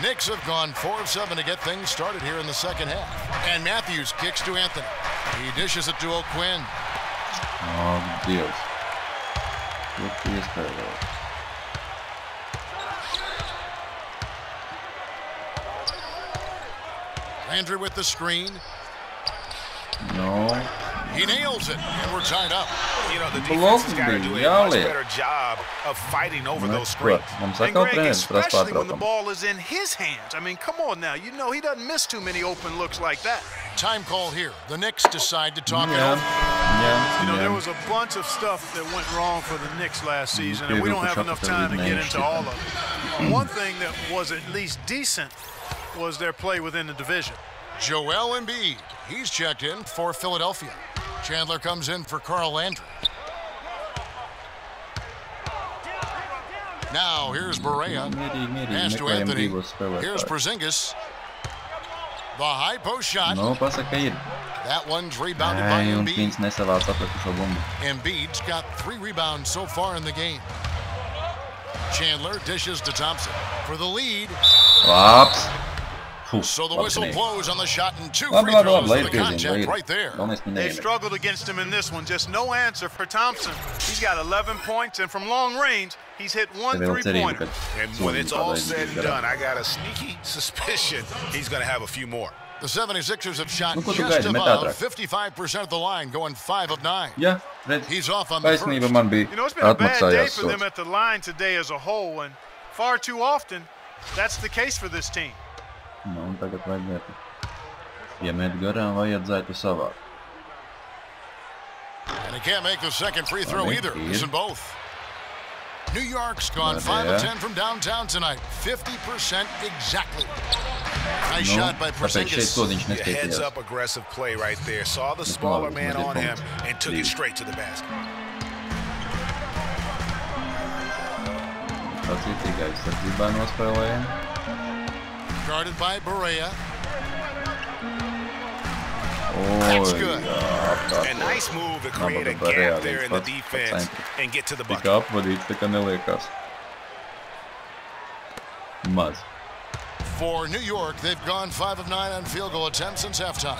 Knicks have gone 4 of 7 to get things started here in the second half. And Matthews kicks to Anthony. He dishes it to O'Quinn. Oh, Dievs. Ļoti iespējams. Landry with the screen. No. He nails it, and we're tied up. You know, the defense has got to do a much better job of fighting over those screens. And Greg, especially when the ball is in his hands. I mean, come on now. You know he doesn't miss too many open looks like that. Time call here. The Knicks decide to talk it over. You know, there was a bunch of stuff that went wrong for the Knicks last season, and we don't have enough time to get into all of it. One thing that was at least decent was their play within the division. Joel Embiid, he's checked in for Philadelphia. Chandler comes in for Carl Landry. Now here's Berea. Pass to Anthony. Here's Porzingis. The high post shot. That one's rebounded by Embiid. Embiid's got 3 rebounds so far in the game. Chandler dishes to Thompson for the lead. So the whistle blows on the shot and 2 free throws for the contact right there. They struggled against him in this one. Just no answer for Thompson. He's got 11 points, and from long range, he's hit 1 3-pointer. And when it's all said and done, I got a sneaky suspicion he's going to have a few more. The 76ers have shot just above 55% of the line, going 5 of 9. Yeah, he's off on the first. You know, it's been a bad day for them at the line today as a whole, and far too often, that's the case for this team. Nu, un tagad vajadzētu, ja met garām, vajadzētu savāk. And he can't make the second free throw either. Missing both. New York's gone 5 of 10 from downtown tonight. 50% exactly. Nice shot by Porzingis. Yeah, heads up aggressive play right there. Saw the smaller man on him and took it straight to the basket. Guarded by Berea. That's good. A nice move to create a gap there in the defense and get to the bucket. For New York, they've gone 5 of 9 on field goal attempts since halftime.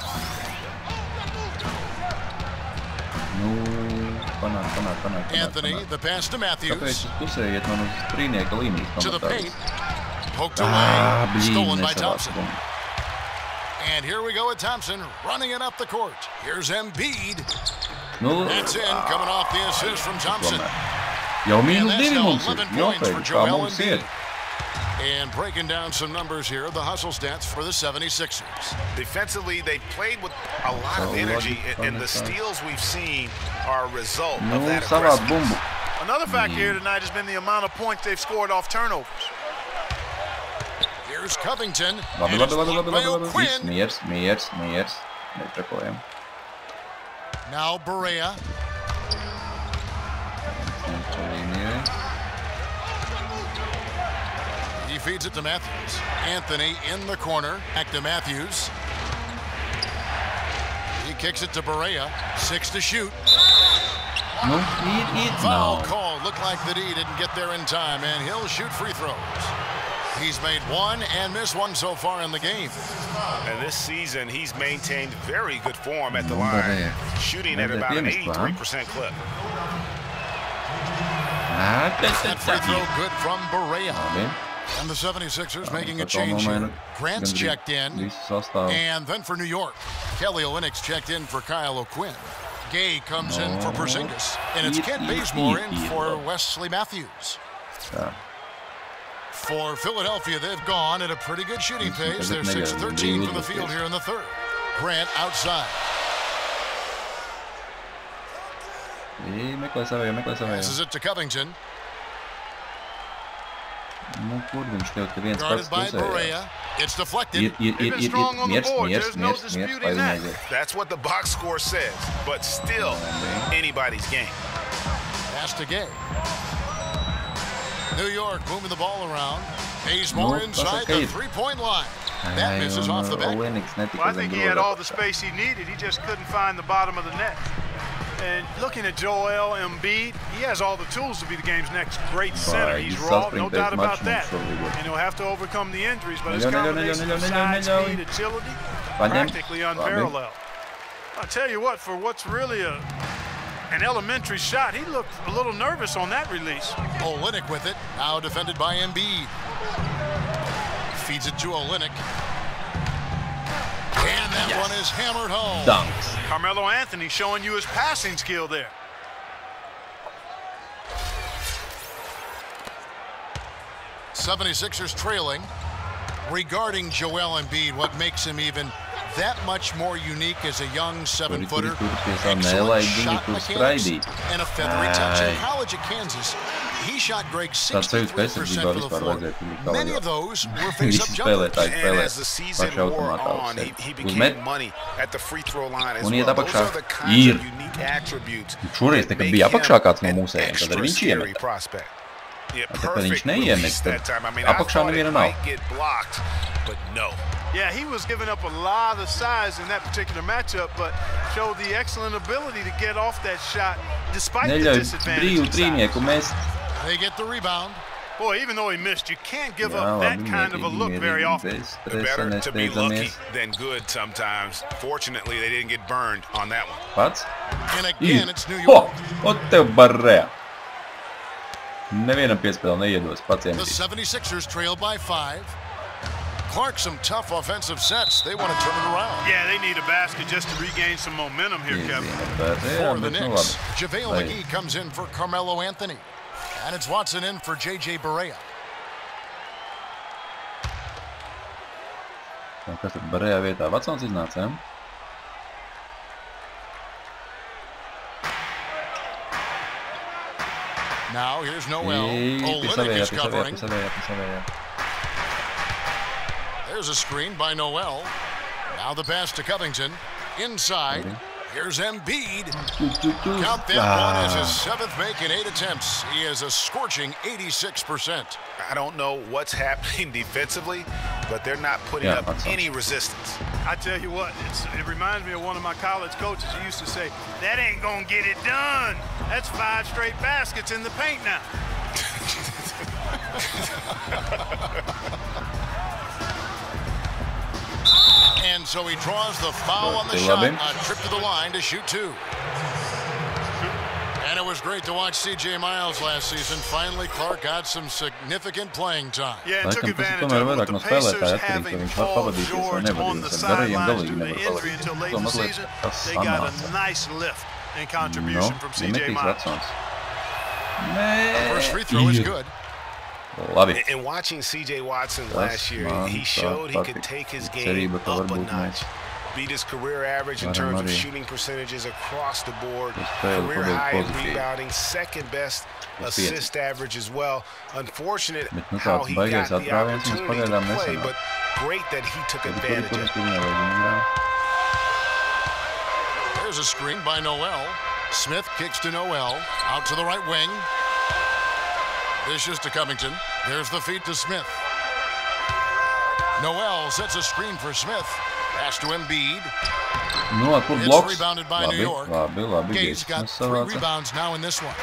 Anthony, the pass to Matthews. To the paint. Poked away. Stolen by Thompson. And here we go with Thompson running it up the court. Here's Embiid. That's in, coming off the assist from Thompson. And that's now 11 points for Joel Embiid. And breaking down some numbers here, the hustle stats for the 76ers. Defensively, they played with a lot of energy, and the steals we've seen are a result of that aggressiveness. Another factor here tonight has been the amount of points they've scored off turnovers. Here's Covington. Now Barea. He feeds it to Matthews. Anthony in the corner. Back to Matthews. He kicks it to Barea. 6 to shoot. Foul call. Looked like the D didn't get there in time, and he'll shoot free throws. He's made one and missed one so far in the game. And this season, he's maintained very good form at the line, shooting at about an 83% clip. That free throw good from Barea. And the 76ers making a change here. Grant's checked in. And then for New York, Kelly Olynyk's checked in for Kyle O'Quinn. Gay comes in for Porzingis. And it's Kent Bazemore in for Wesley Matthews. For Philadelphia, they've gone at a pretty good shooting pace. They're 6-13 from the field here in the third. Grant outside. Passes it to Covington. Guarded by Barea. It's deflected. They've been strong on the board. There's no disputing that. That's what the box score says, but still anybody's game. Pass to Gay. New York moving the ball around. Bazemore inside the three-point line. That misses off the back. Well, I think he had all the space he needed. He just couldn't find the bottom of the net. And looking at Joel Embiid, he has all the tools to be the game's next great center. He's raw, no doubt about that. And he'll have to overcome the injuries, but his combination of size, speed, agility, practically unparalleled. I'll tell you what, for what's really an elementary shot, he looked a little nervous on that release. Olynyk with it, now defended by Embiid. Feeds it to Olynyk. And that one is hammered home. Dunks. Carmelo Anthony showing you his passing skill there. '76ers trailing. Regarding Joel Embiid, what makes him even that much more unique as a young 7-footer, excellent shot mechanics, and a feathery touch. In college at Kansas, he shot Greg 63% for the floor. Many of those were face-up jumpers. And as the season wore on, he became money at the free throw line as well. Those are the kinds of unique attributes that make him an extra scary prospect. Yeah, perfect release that time. I mean, I thought it might get blocked, but no. Yeah, he was giving up a lot of size in that particular matchup, but showed the excellent ability to get off that shot despite the disadvantage. They get the rebound. Boy, even though he missed, you can't give up that kind of a look very often. Better to be lucky than good sometimes. Fortunately, they didn't get burned on that one. What? And again, it's New York. Nevienam piespēle neiedos, pats The 76ers trail by 5. Clark, some tough offensive sets. They want to turn it around. Yeah, they need a basket just to regain some momentum here, Kevin. For the Knicks, JaVale McGee comes in for Carmelo Anthony. And it's Watson in for J.J. Barea. Kas tad Barea vietā? Vatsons iznāca, ja? Now here's Noel. Olynyk is covering. There's a screen by Noel. Now the pass to Covington. Inside. Here's Embiid. Count that one as his 7th make in 8 attempts. He has a scorching 86%. I don't know what's happening defensively, but they're not putting up any resistance. I tell you what, it reminds me of one of my college coaches who used to say, that ain't gonna get it done. That's 5 straight baskets in the paint now. And so he draws the foul on the shot. A trip to the line to shoot 2. And it was great to watch C.J. Miles last season. Finally, Clark got some significant playing time. Yeah, and took advantage of it. The Pacers having Paul George on the sidelines due to injury until late in the season, they got a nice lift and contribution from C.J. Miles. First free throw is good. And watching C.J. Watson last year, he showed he could take his game up a notch. Beat his career average in terms of shooting percentages across the board. Career high in rebounding, second best assist average as well. Unfortunate how he got the opportunity to play, but great that he took advantage of it. There's a screen by Noel. Smith kicks to Noel. Out to the right wing. Dishes to Covington. There's the feed to Smith. Noel sets a screen for Smith. Pass to Embiid. It's rebounded by New York. Gates got 3 rebounds now in this one.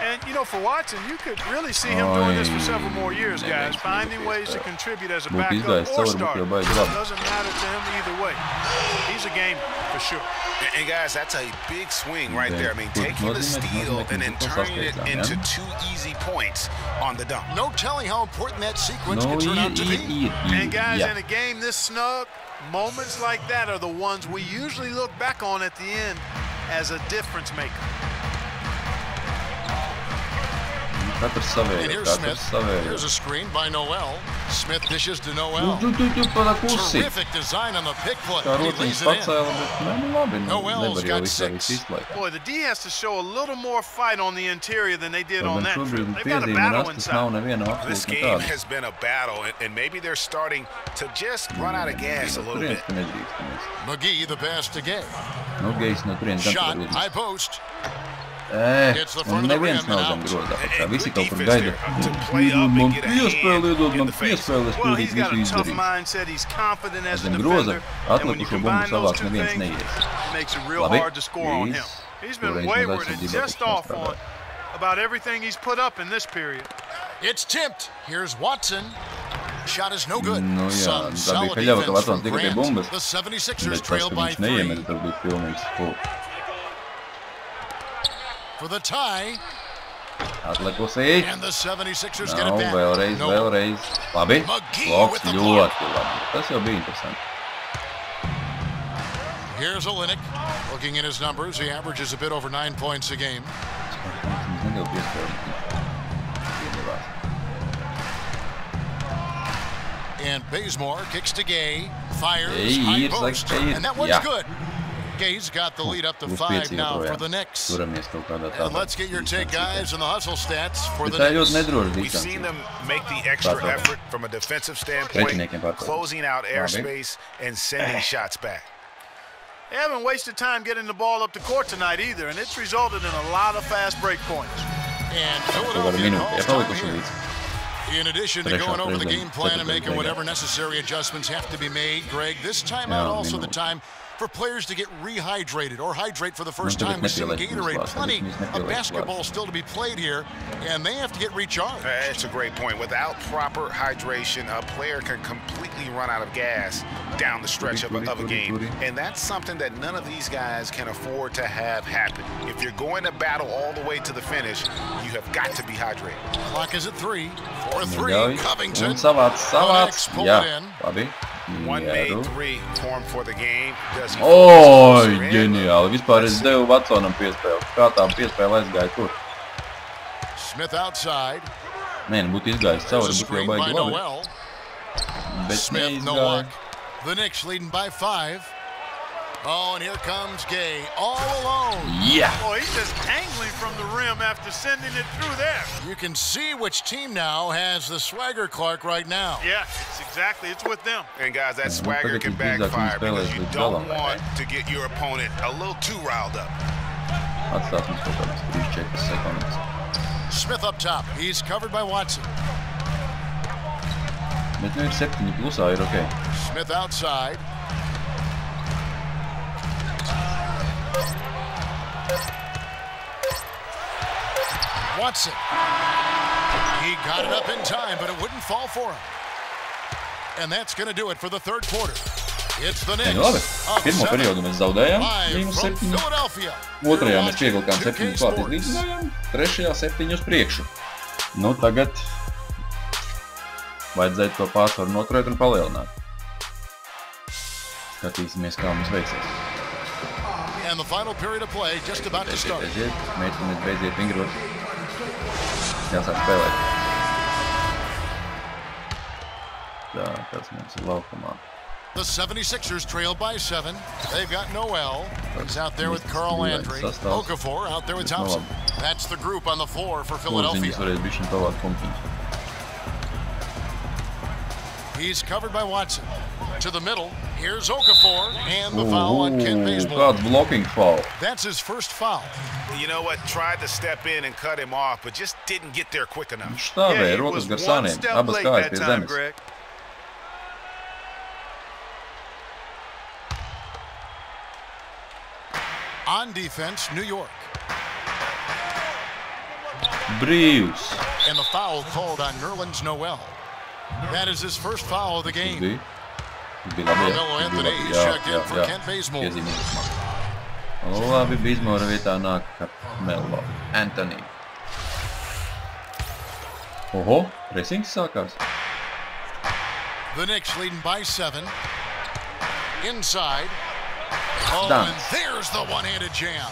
And, you know, for Watson, you could really see him doing this for several more years, guys, finding ways to contribute as a backup or starter. It doesn't matter to him either way. He's a gamer for sure. And guys, that's a big swing right there. I mean, taking the steal and then turning it into 2 easy points on the dunk. No telling how important that sequence can turn out to be. And guys, in a game this snug, moments like that are the ones we usually look back on at the end as a difference maker. And here's Smith. Here's a screen by Noel. Smith dishes to Noel. Terrific design on the pick play. He leaves it in. Noel's got 6. Boy, the D has to show a little more fight on the interior than they did on that trip. They've got a battle inside. This game has been a battle, and maybe they're starting to just run out of gas a little bit. McGee, the pass to Gay. Shot, high post. Gets the front of the rim and out. Visi kaut kur gaida. Man piespēlē dod, man piespēlē spēlīt visu izdarīt. Zem groza atlikušo bumbu savāks neviens neies. Labi, He's been wayward and just off on about everything he's put up in this period. It's tipped. Here's Watson. Shot is no good. Nu jā, tā bija peļava, ka Vatsons tika pie bumbas. The 76ers Bet tas, trail ka by viņš 3. neiemet, tas bija pilnīgs full. For the tie. Atlikusi. And the 76ers get it back. Vēlreiz. Labi. Loks ļoti labi. Tas jau bija interesanti. Here's Olynyk. Looking at his numbers, he averages a bit over 9 points a game. And Bazemore kicks to Gay. Fires. High post. And that one's good. Gay's got the lead up to 5 now for the Knicks. And let's get your take, guys, on the hustle stats for the Knicks. We've seen them make the extra effort from a defensive standpoint, closing out airspace and sending shots back. They haven't wasted time getting the ball up the court tonight either, and it's resulted in a lot of fast break points. And Philadelphia calls time here. In addition to going over the game plan and making whatever necessary adjustments have to be made, Greg, this timeout also the time for players to get rehydrated or hydrate for the first time with some Gatorade. Plenty of basketball still to be played here, and they have to get recharged. That's a great point. Without proper hydration, a player can completely run out of gas down the stretch of a game, and that's something that none of these guys can afford to have happen. If you're going to battle all the way to the finish, you have got to be hydrated. Clock is at 3. 4-3. Covington. Savāds. Jā, labi. One made 3 formed for the game. Oi, ģeniāli. Vispār es devu Vatsonam piespēli. Kā tā piespēle aizgāja tur? Smith outside. Nē, būtu izgājis cauri, būtu jau baigi labi. Bet neizgāja. The Knicks leading by 5. Oh, and here comes Gay, all alone. Yeah. Boy, he's just angling from the rim after sending it through there. You can see which team now has the swagger, Clark, right now. Yeah, it's with them. And guys, that swagger can backfire because you don't want to get your opponent a little too riled up. Smith up top. He's covered by Watson. Bet nu ir 7 plusā, ir okay. Smith outside. Watson. He got it up in time, but it wouldn't fall for him. And that's going to do it for the third quarter. Labi, pirmo periodu mēs zaudējām, -7. Otrajā mēs pievilkām 7 klāt izlīdzinājām, trešajā 7 uz priekšu. Nu, tagad vajadzētu to pārsvaru noturēt un palielināt. Skatīsimies, kā mums veiksies. Aiziet, meitenes beidziet vingrot. Jāsāk spēlēt. Tā, kas mums ir laukumā. The 76ers trail by 7. They've got Noel. He's out there with Carl Landry. Okafor out there with Thompson. That's the group on the floor for Philadelphia. He's covered by Watson. To the middle. Here's Okafor. And the foul on Kent Bazemore. Kāds blocking foul. That's his first foul. You know what? Tried to step in and cut him off, but just didn't get there quick enough. Viņš stāvēja rokas gar sāniem. Abas kājas pie zemes. On defense, New York. Brīvs. And the foul called on Nerlens Noel. That is his first foul of the game. Carmelo Anthony checked in for Kent Bazemore. Labi, Bazemore vietā nāk Carmelo Anthony. Oho, presings sākās. The Knicks leading by 7. Inside. Oh, and there's the one-handed jam.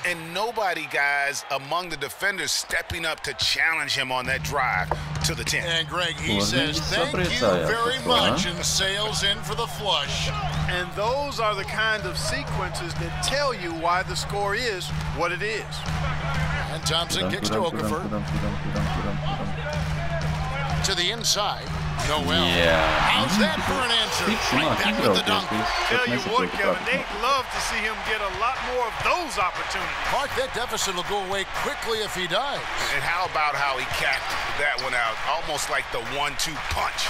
And nobody, guys, among the defenders stepping up to challenge him on that drive to the 10. And Greg, he says, thank you very much, and sails in for the flush. And those are the kind of sequences that tell you why the score is what it is. And Thompson kicks to Okafor. To the inside. Noel. Yeah. How's that for an answer? Right back with the dunk. Tell you what, Kevin, they'd love to see him get a lot more of those opportunities. Mark, that deficit will go away quickly if he does. And how about how he capped that one out? Almost like the 1-2 punch.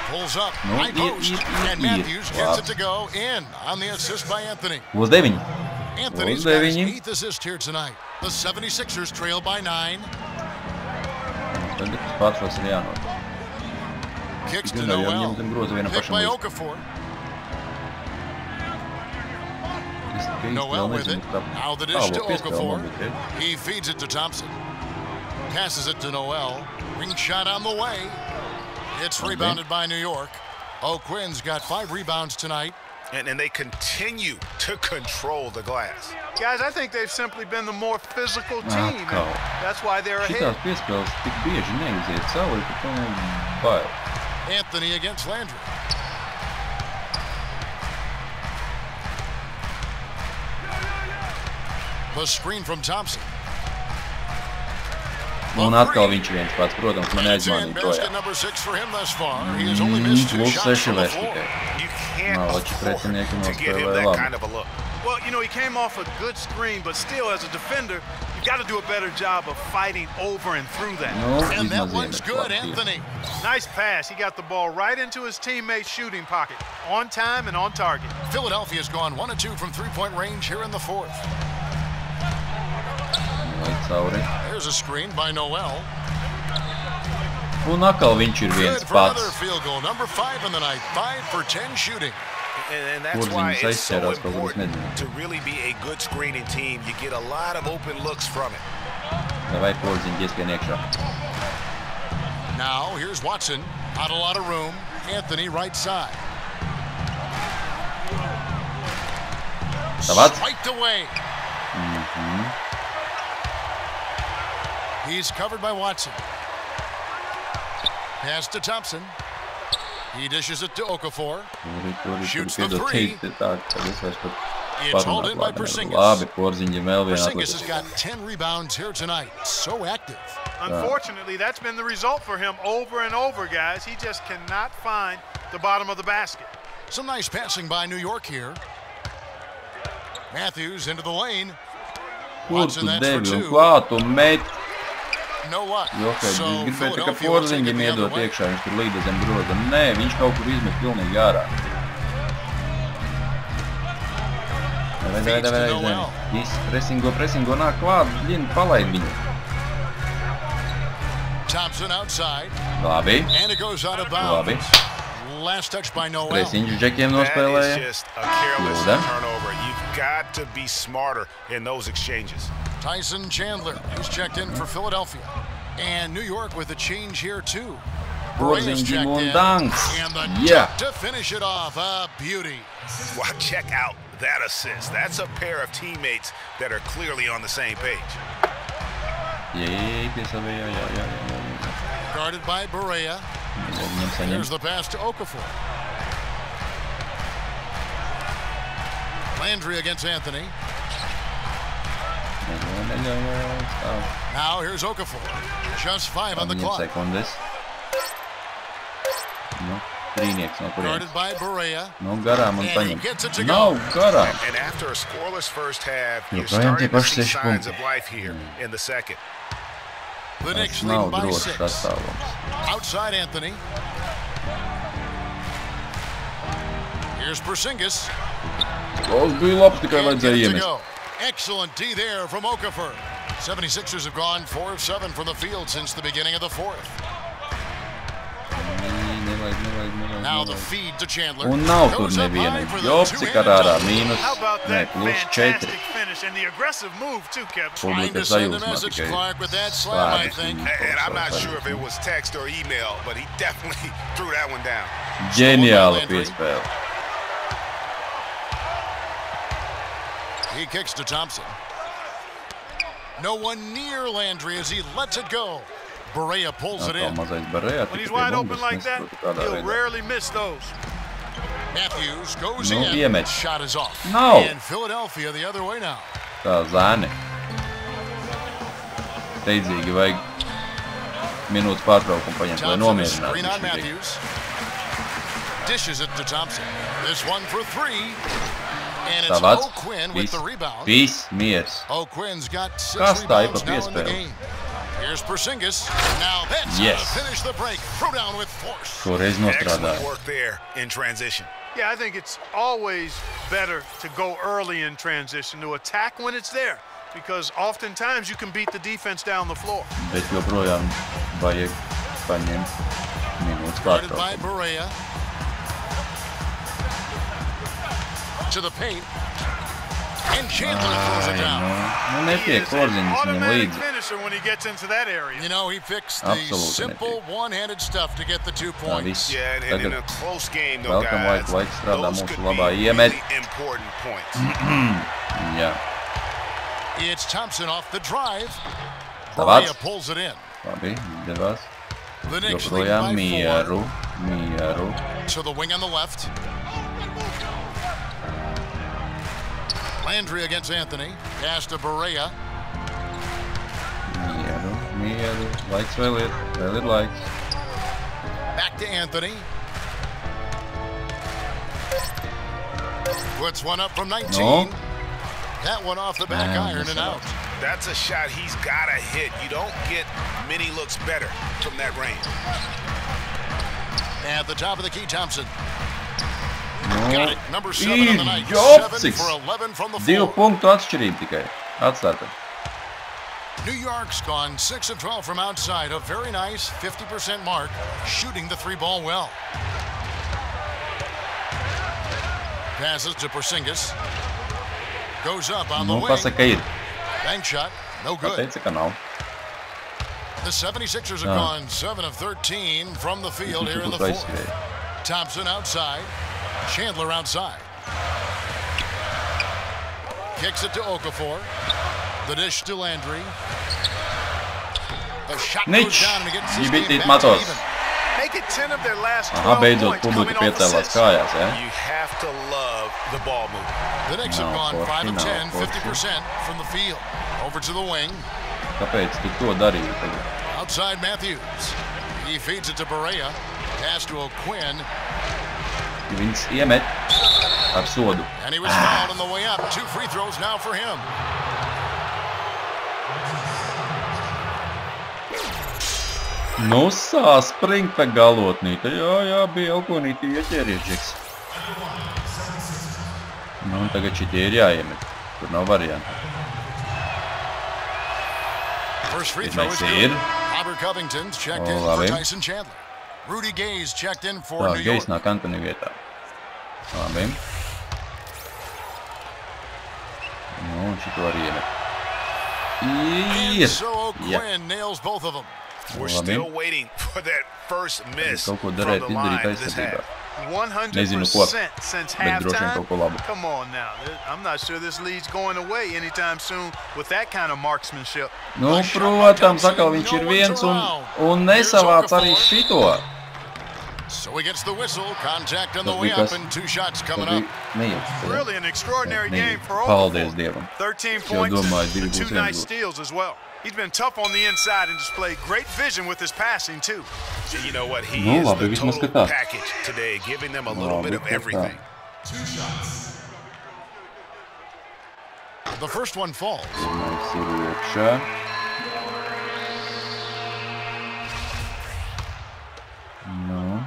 Pulls up, high post, and Matthews gets it to go in on the assist by Anthony. Uz 9. Anthony's got his 8th assist here tonight. The 76ers trail by 9. Tagad pārsvars ir jānot. Kicks to Noel. Picked by Okafor. Noel with it. Now the dish to Okafor. He feeds it to Thompson. Passes it to Noel. Ring shot on the way. It's rebounded by New York. O'Quinn's got 5 rebounds tonight. And they continue to control the glass. Guys, I think they've simply been the more physical team. That's why they're ahead. Anthony against Landry. The screen from Thompson. Un atkal viņš viens pats, protams, man aizmanīja projā. Plus 6 vairs tikai. Malači pretinieki nospēlēja labi. Well, you know, he came off a good screen, but still, as a defender, you got to do a better job of fighting over and through that. And that one's good, Anthony. Nice pass. He got the ball right into his teammate's shooting pocket, on time and on target. Philadelphia's gone 1 of 2 from 3-point range here in the 4th. There's a screen by Noel. Un atkal viņš ir viens pats. Good for another field goal. Number 5 in the night. 5 for 10 shooting. And that's why it's so important to really be a good screening team. You get a lot of open looks from it. Now, here's Watson. Not a lot of room. Anthony right side. Swiped away. He's covered by Watson. Pass to Thompson. He dishes it to Okafor. Shoots the 3. It's hauled in by Porzingis. Porzingis has got 10 rebounds here tonight. So active. Unfortunately, that's been the result for him over and over, guys. He just cannot find the bottom of the basket. Some nice passing by New York here. Matthews into the lane. Watson, that's for 2. Know what? Jūs gribētu, ka Porziņam iedot iekšā, viņš tur līda zem groza. Nē, viņš kaut kur izmet pilnīgi ārā. Presingo, nāk klāt, Ļina, palaid viņu. Thompson outside. Labi. And it goes out of bounds. Last touch by Noel. Presiņš džekiem nospēlēja. Kļūda. You've got to be smarter in those exchanges. Tyson Chandler, he's checked in for Philadelphia. And New York with a change here too. Porziņģim un Dunks. To finish it off, a beauty. Wow, check out that assist. That's a pair of teammates that are clearly on the same page. Guarded by Barea. Here's the pass to Okafor. Landry against Anthony. Now here's Okafor. Just 5 on the clock. Guarded by Barea. And he gets it to go. And after a scoreless first half, you're starting to see signs of life here in the second. The Knicks leading by 6. Outside Anthony. Here's Porzingis. Excellent D there from Okafor. 76ers have gone 4 of 7 from the field since the beginning of the fourth. Now the feed to Chandler. Un nav tur neviena. Job, cik ar ārā mīnus. Nē, plus 4. And the aggressive move too, Kevin. Trying to send a message, Clark, with that slam, I think. And I'm not sure if it was text or email, but he definitely threw that one down. Ģeniāla piespēle. He kicks to Thompson. No one near Landry as he lets it go. Barea pulls it in. When he's wide open like that, he'll rarely miss those. Matthews goes in. Shot is off. No. And Philadelphia the other way now. Tā zāni. Steidzīgi vajag minūtes pārtraukumu paņemt, lai nomierinātu Matthews. Dishes it to Thompson. This one for 3. And it's O'Quinn with the rebound. Viss miers. O'Quinn's got 6 rebounds now in the game. Here's Porzingis. Now that's how to finish the break. Throw down with force. Excellent work there in transition. Yeah, I think it's always better to go early in transition, to attack when it's there, because oftentimes you can beat the defense down the floor. Bet joprojām vajag paņemt minūtes Guarded by pārtraukumu. Barea. To the paint. And Chandler throws it down. Netiek Porziņģis viņam līdzi. Finisher when he gets into that area. You know, he picks the simple one-handed stuff to get the 2 points. Yeah, and in a close game, though, guys, those could be really important points. Jā. It's Thompson off the drive. Barea pulls it in. Labi, devās. The Knicks lead by 4. Mieru. To the wing on the left. Landry against Anthony. Pass to Barea. Mieru. Laiks vēl ir laiks. Back to Anthony. Puts one up from 19. No. That one off the back iron and out. That's a shot he's got to hit. You don't get many looks better from that range. At the top of the key, Thompson. No. Got it. Number 7 on the night. 7 for 11 from the floor. 2 punktu atšķirība tikai. Atstarta. New York's gone 6 of 12 from outside. A very nice 50% mark, shooting the 3-ball well. Passes to Porzingis. Goes up on the wing. Pasaka ir. Bank shot. No good. Pateica, ka nav. The 76ers have gone 7 of 13 from the field here in the fourth. Thompson outside. Chandler outside. Kicks it to Okafor. The dish to Landry. The shot goes down and it gets this game back to even. Make it 10 of their last 12 points coming off assists. You have to love the ball movement. The Knicks have gone 5 of 10, 50% from the field. Over to the wing. Kāpēc tu to darīji tagad? Outside Matthews. He feeds it to Barea. Pass to O'Quinn. Viņš iemet ar sodu. And he was fouled on the way up. 2 free throws now for him. Nu, sāspring pa galotnīte. Jā, bija Elkonīti ieķēriešieks. Nu, un tagad šitie ir jāiemet. Tur nav variantu. First free throw is good. Robert Covington's checked in for Tyson Chandler. Rudy Gay's checked in for New York. Gays nāk Antoni vietā. Labi. Nu, un šito arī iemet. And so Quinn nails both of them. We're still waiting for that first miss from the line this half. 100% since halftime. Come on now. I'm not sure this lead's going away anytime soon with that kind of marksmanship. Nu, protams, atkal viņš ir viens un nesavāc arī šito. So he gets the whistle, contact on the way up, and 2 shots coming up. Really an extraordinary game for Okafor. 13 points and 2 nice steals as well. He's been tough on the inside and displayed great vision with his passing too. You know what? He is the total package today, giving them a little bit of everything. 2 shots. The first one falls. No.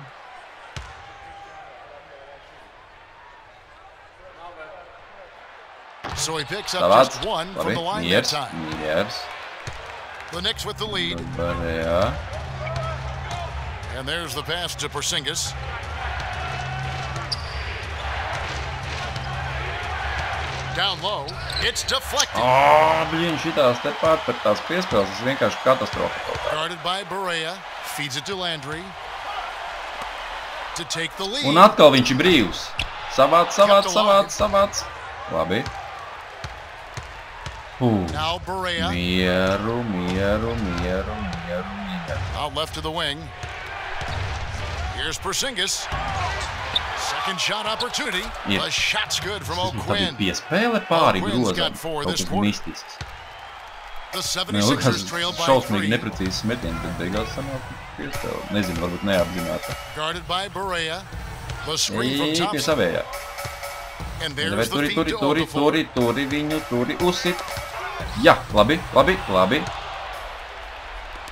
So he picks up just 1 from the line that time. The Knicks with the lead. And there's the pass to Porzingis. Down low, it's deflected. Blin, šitās te pārpērtās piespēles, tas vienkārši katastrofa. Guarded by Barea, feeds it to Landry. To take the lead. Un atkal viņš ir brīvs. Savāc. Labi. Now Barea. Mieru. Out left to the wing. Here's Porzingis. Second shot opportunity. The shot's good from O'Quinn. O'Quinn's got 4 this quarter. The 76ers trail by 3. Neprecīzs metiens, bet beigās sanāk piespēle. Nezinu, varbūt neapzināta. Guarded by Barea. The screen from Thompson. Savējā. And there's the feed to Okafor. Turi viņu uzsit. Jā, labi.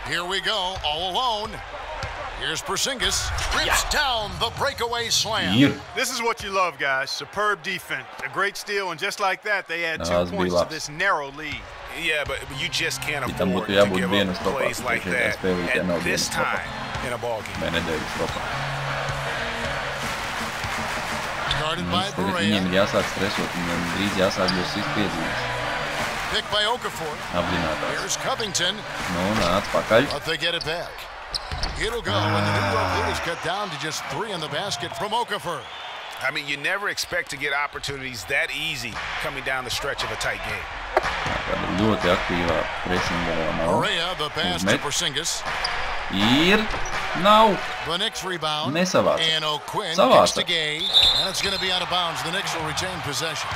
Here we go, all alone. Here's Porzingis. Rips down the breakaway slam. This is what you love, guys. Superb defense. A great steal, and just like that, they add 2 points to this narrow lead. Yeah, but you just can't afford to give up plays like that at this time in a ball game. Guarded by Barea. Picked by Okafor. Here's Covington. But they get it back. It'll go, and the New York lead is cut down to just 3 in the basket from Okafor. I mean, you never expect to get opportunities that easy coming down the stretch of a tight game. Barea, the pass to Porzingis. Nav. The Knicks rebound. Nesavāca. And O'Quinn kicks to Gay, and it's going to be out of bounds. The Knicks will retain possession.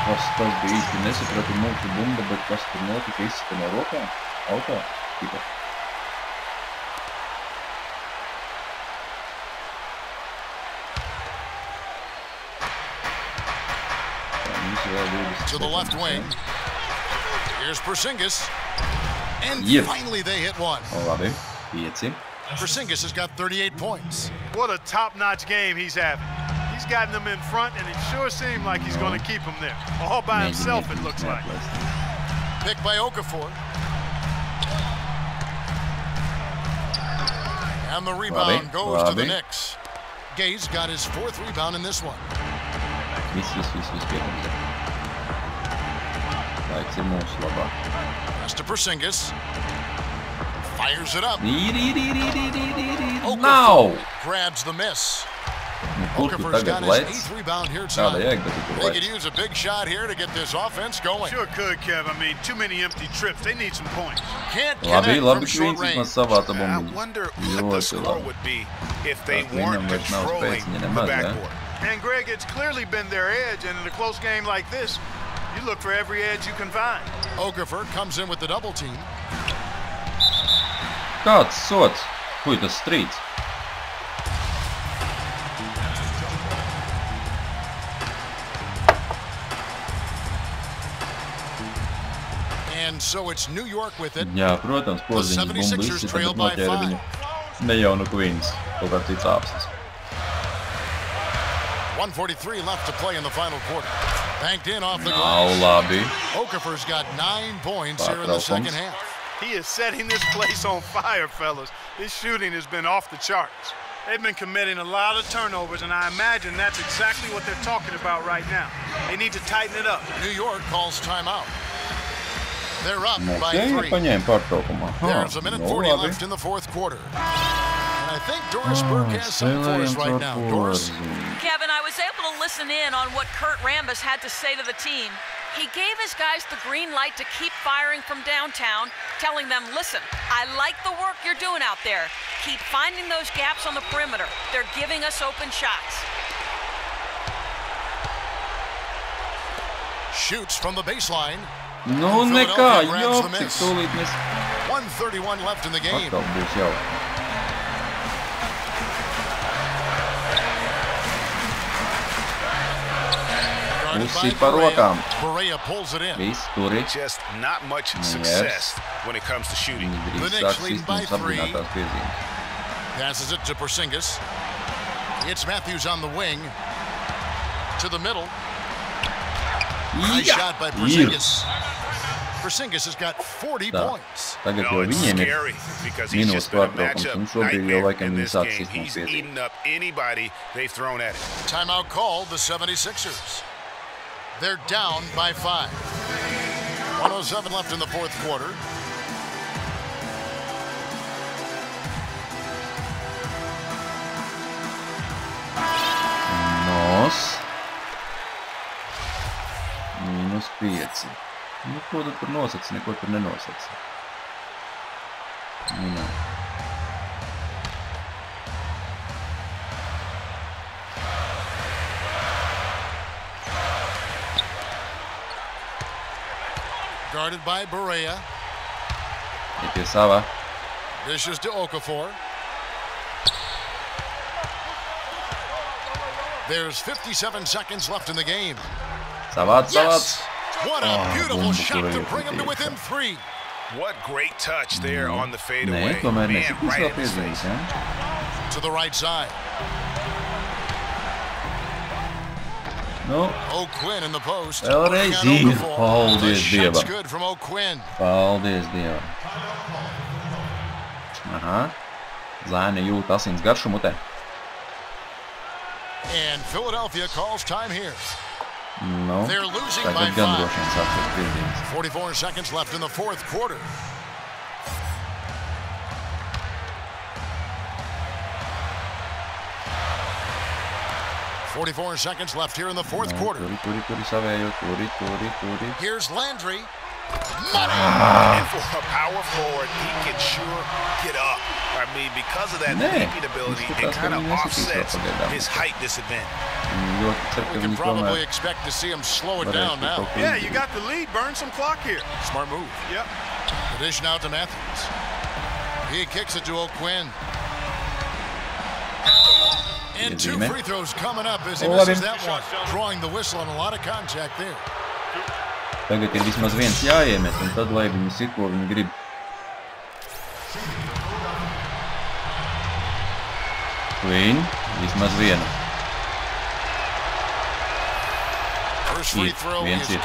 Tas bija īsti nesapratu mūsu bumba, bet kas tur notika, izsita no rokām? Autā? Tipa. To the left wing. Here's Porzingis. And finally they hit 1. Labi, 5. Porzingis has got 38 points. What a top-notch game he's having. He's gotten them in front, and it sure seemed like he's going to keep them there. All by himself, it looks like. Picked by Okafor. And the rebound goes to the Knicks. Gay's got his 4th rebound in this one. Pass to Porzingis. Fires it up. Okafor grabs the miss. Okafor's got his 8th rebound here tonight. They could use a big shot here to get this offense going. Sure could, Kev. I mean, too many empty trips. They need some points. Can't connect from short range. I wonder what the score would be if they weren't controlling the backboard. And Greg, it's clearly been their edge, and in a close game like this, you look for every edge you can find. Okafor comes in with the double team. Kāds sots? Kuj tas strīds? And so it's New York with it. Jā, protams, Porziņas bumbu izsita, bet noķēra viņu ne jau no Queens, kaut kā cits āpstas. 1:43 left to play in the final quarter. Banked in off the glass. Labi. Okafor's got 9 points here in the second half. He is setting this place on fire, fellas. His shooting has been off the charts. They've been committing a lot of turnovers, and I imagine that's exactly what they're talking about right now. They need to tighten it up. New York calls timeout. They're up by 3. There's a minute 40 left in the fourth quarter. And I think Doris Burke has something for us right now. Doris? Kevin, I was able to listen in on what Kurt Rambis had to say to the team. He gave his guys the green light to keep firing from downtown, telling them, listen, I like the work you're doing out there. Keep finding those gaps on the perimeter. They're giving us open shots. Shoots from the baseline. Nu nekā, jop, cik tūlīt mēs... 1:31 left in the game. Atkal būs jau. Pusi par rokām. Viss turi. Just not much success when it comes to shooting. The Knicks lead by 3. Passes it to Porzingis. It's Matthews on the wing. To the middle. Nice shot by Porzingis. Porzingis has got 40 points. Tagad jau viņiem ir minūtes pārtraukums, un šobrīd jau laikam viņi sāk sistēmas He's eating up anybody they've thrown at him. Timeout called the 76ers. They're down by 5. 1:07 left in the fourth quarter. -5. Nu, ko tu tur nosaci, neko tur nenosaci. Nu, Guarded by Barea. Ir pie sava. Dishes to Okafor. There's 57 seconds left in the game. Savāds. What a beautiful shot to bring him to within 3. What great touch there on the fadeaway. Man, right in his face. To the right side. No. O'Quinn in the post. Vēlreiz ir. Paldies Dievam. Shot's good from O'Quinn. Paldies Dievam. Aha. Zēni jūt asins garšu mutē. And Philadelphia calls time here. No. They're losing by 5. 44 seconds left in the fourth quarter. .44 seconds left here in the fourth quarter. Here's Landry. Money! And for a power forward, he can sure get up. I mean, because of that leaping ability, it kind of offsets his height disadvantage. We can probably expect to see him slow it down now. Yeah, you got the lead. Burn some clock here. Smart move. Yep. Addition out to Matthews. He kicks it to O'Quinn. And 2 free throws coming up as he misses that one. Drawing the whistle on a lot of contact there. Tagad ir vismaz viens jāiemet, un tad, lai viņi sit, ko viņi grib. Queen, vismaz vienu. Viens ir.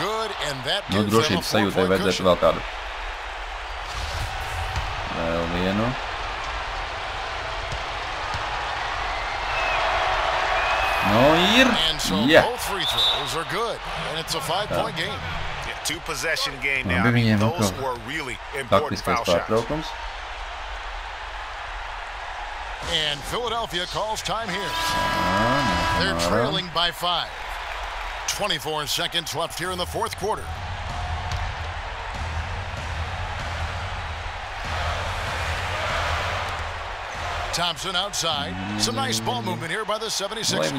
Nu, drošības sajūtai vajadzētu vēl kādu. Vēl vienu. No, ir. Yeah. Both free throws are good, and it's a 5-point game. 2-possession game now. I mean, those were really important foul shots. And Philadelphia calls time here. They're trailing by 5. 24 seconds left here in the fourth quarter. Thompson outside. Some nice ball movement here by the 76ers.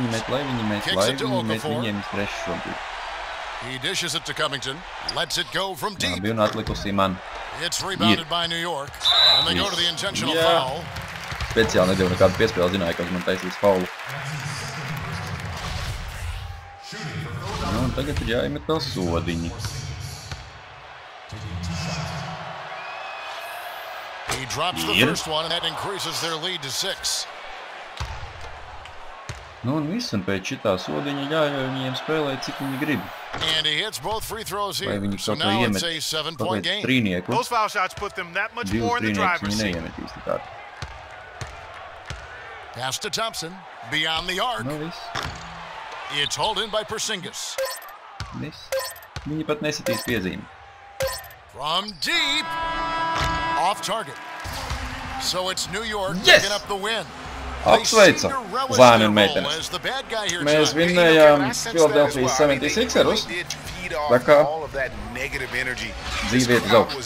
Kicks it to Okafor. He dishes it to Covington. Lets it go from deep. It's rebounded by New York. And they go to the intentional foul. Speciāli nedēļu nekādu piespēli, zināju, ka man taisīs faulu. Nu, un tagad ir jāiemet vēl sodiņi. He drops the first one, and that increases their lead to 6. Nu, un viss, un pēc šitā sodiņa jāļauj viņiem spēlēt, cik viņi grib. And he hits both free throws here. So now it's a 7-point game. Those foul shots put them that much more in the driver's seat. Pass to Thompson, beyond the arc. It's hauled in by Porzingis. Viņi pat nesitīs piezīmi. From deep, off target. So it's New York picking up the win. Apsveica, zēni un meitenes. Mēs vinnējām Philadelphia 76erus. Tā kā dzīve iet uz augšu.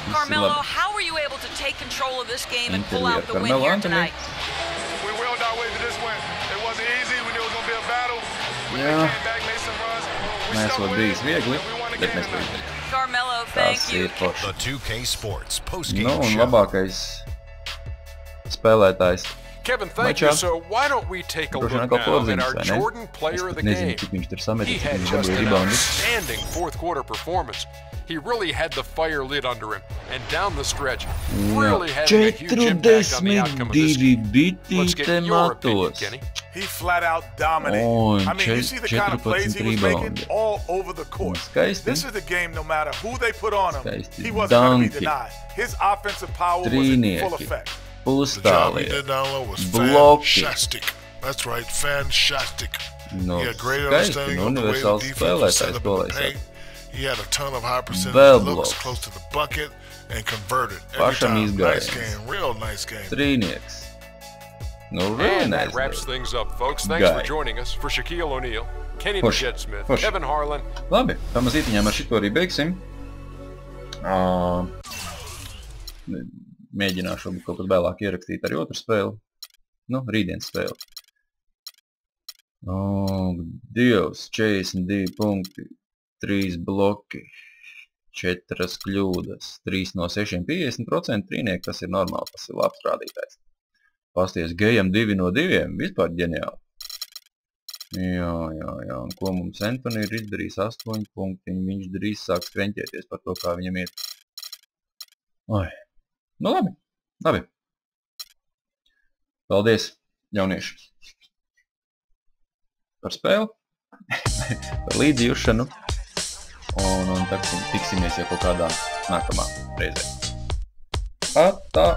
Carmelo, how were you able to take control of this game and pull out the win here tonight? We willed our way to this win. It wasn't easy. We knew it was going to be a battle. We came back, made some runs. We stuck with it, and we won the game. Carmelo, thank you. The 2K Sports postgame show. Un labākais spēlētājs. Kevin, thank you. So why don't we take a look now at our Jordan player of the game? He had just an outstanding fourth-quarter performance. He really had the fire lit under him, and down the stretch, really had a huge impact on the outcome of this game. Let's get your opinion, Kenny. He flat out dominated. I mean, you see the kind of plays he was making all over the court. This is the game, no matter who they put on him, he wasn't going to be denied. His offensive power was in full effect. The job he did down low was fantastic. That's right, fantastic. He had great understanding of the way the defense was set up in the paint. He had a ton of high percentage looks close to the bucket and converted every time. Nice game, real nice game. Trīnieks. No, really and nice that wraps things up, folks. Thanks for joining us. For Shaquille O'Neal, Kenny the Jet Smith, Kevin Harlan. Labi, pamazītiņām ar šito arī beigsim. Mēģināšu kaut kad vēlāk ierakstīt arī otru spēli. Nu, rītdienas spēli. Dievs, 42 punkti. 3 bloki, 4 kļūdas, 3 no 6, 50% trīnieki, tas ir normāli, tas ir labs rādītājs. Pasties, Gejam 2 no 2, vispār ģeniāli. Jā, un ko mums Antoni ir izdarījis 8 punkti, viņš drīz sāk skreņķēties par to, kā viņam iet. Nu labi. Paldies, jaunieši, par spēli, par līdzjūšanu. Un tiksimies jau kaut kādā nākamā reizē. Atā.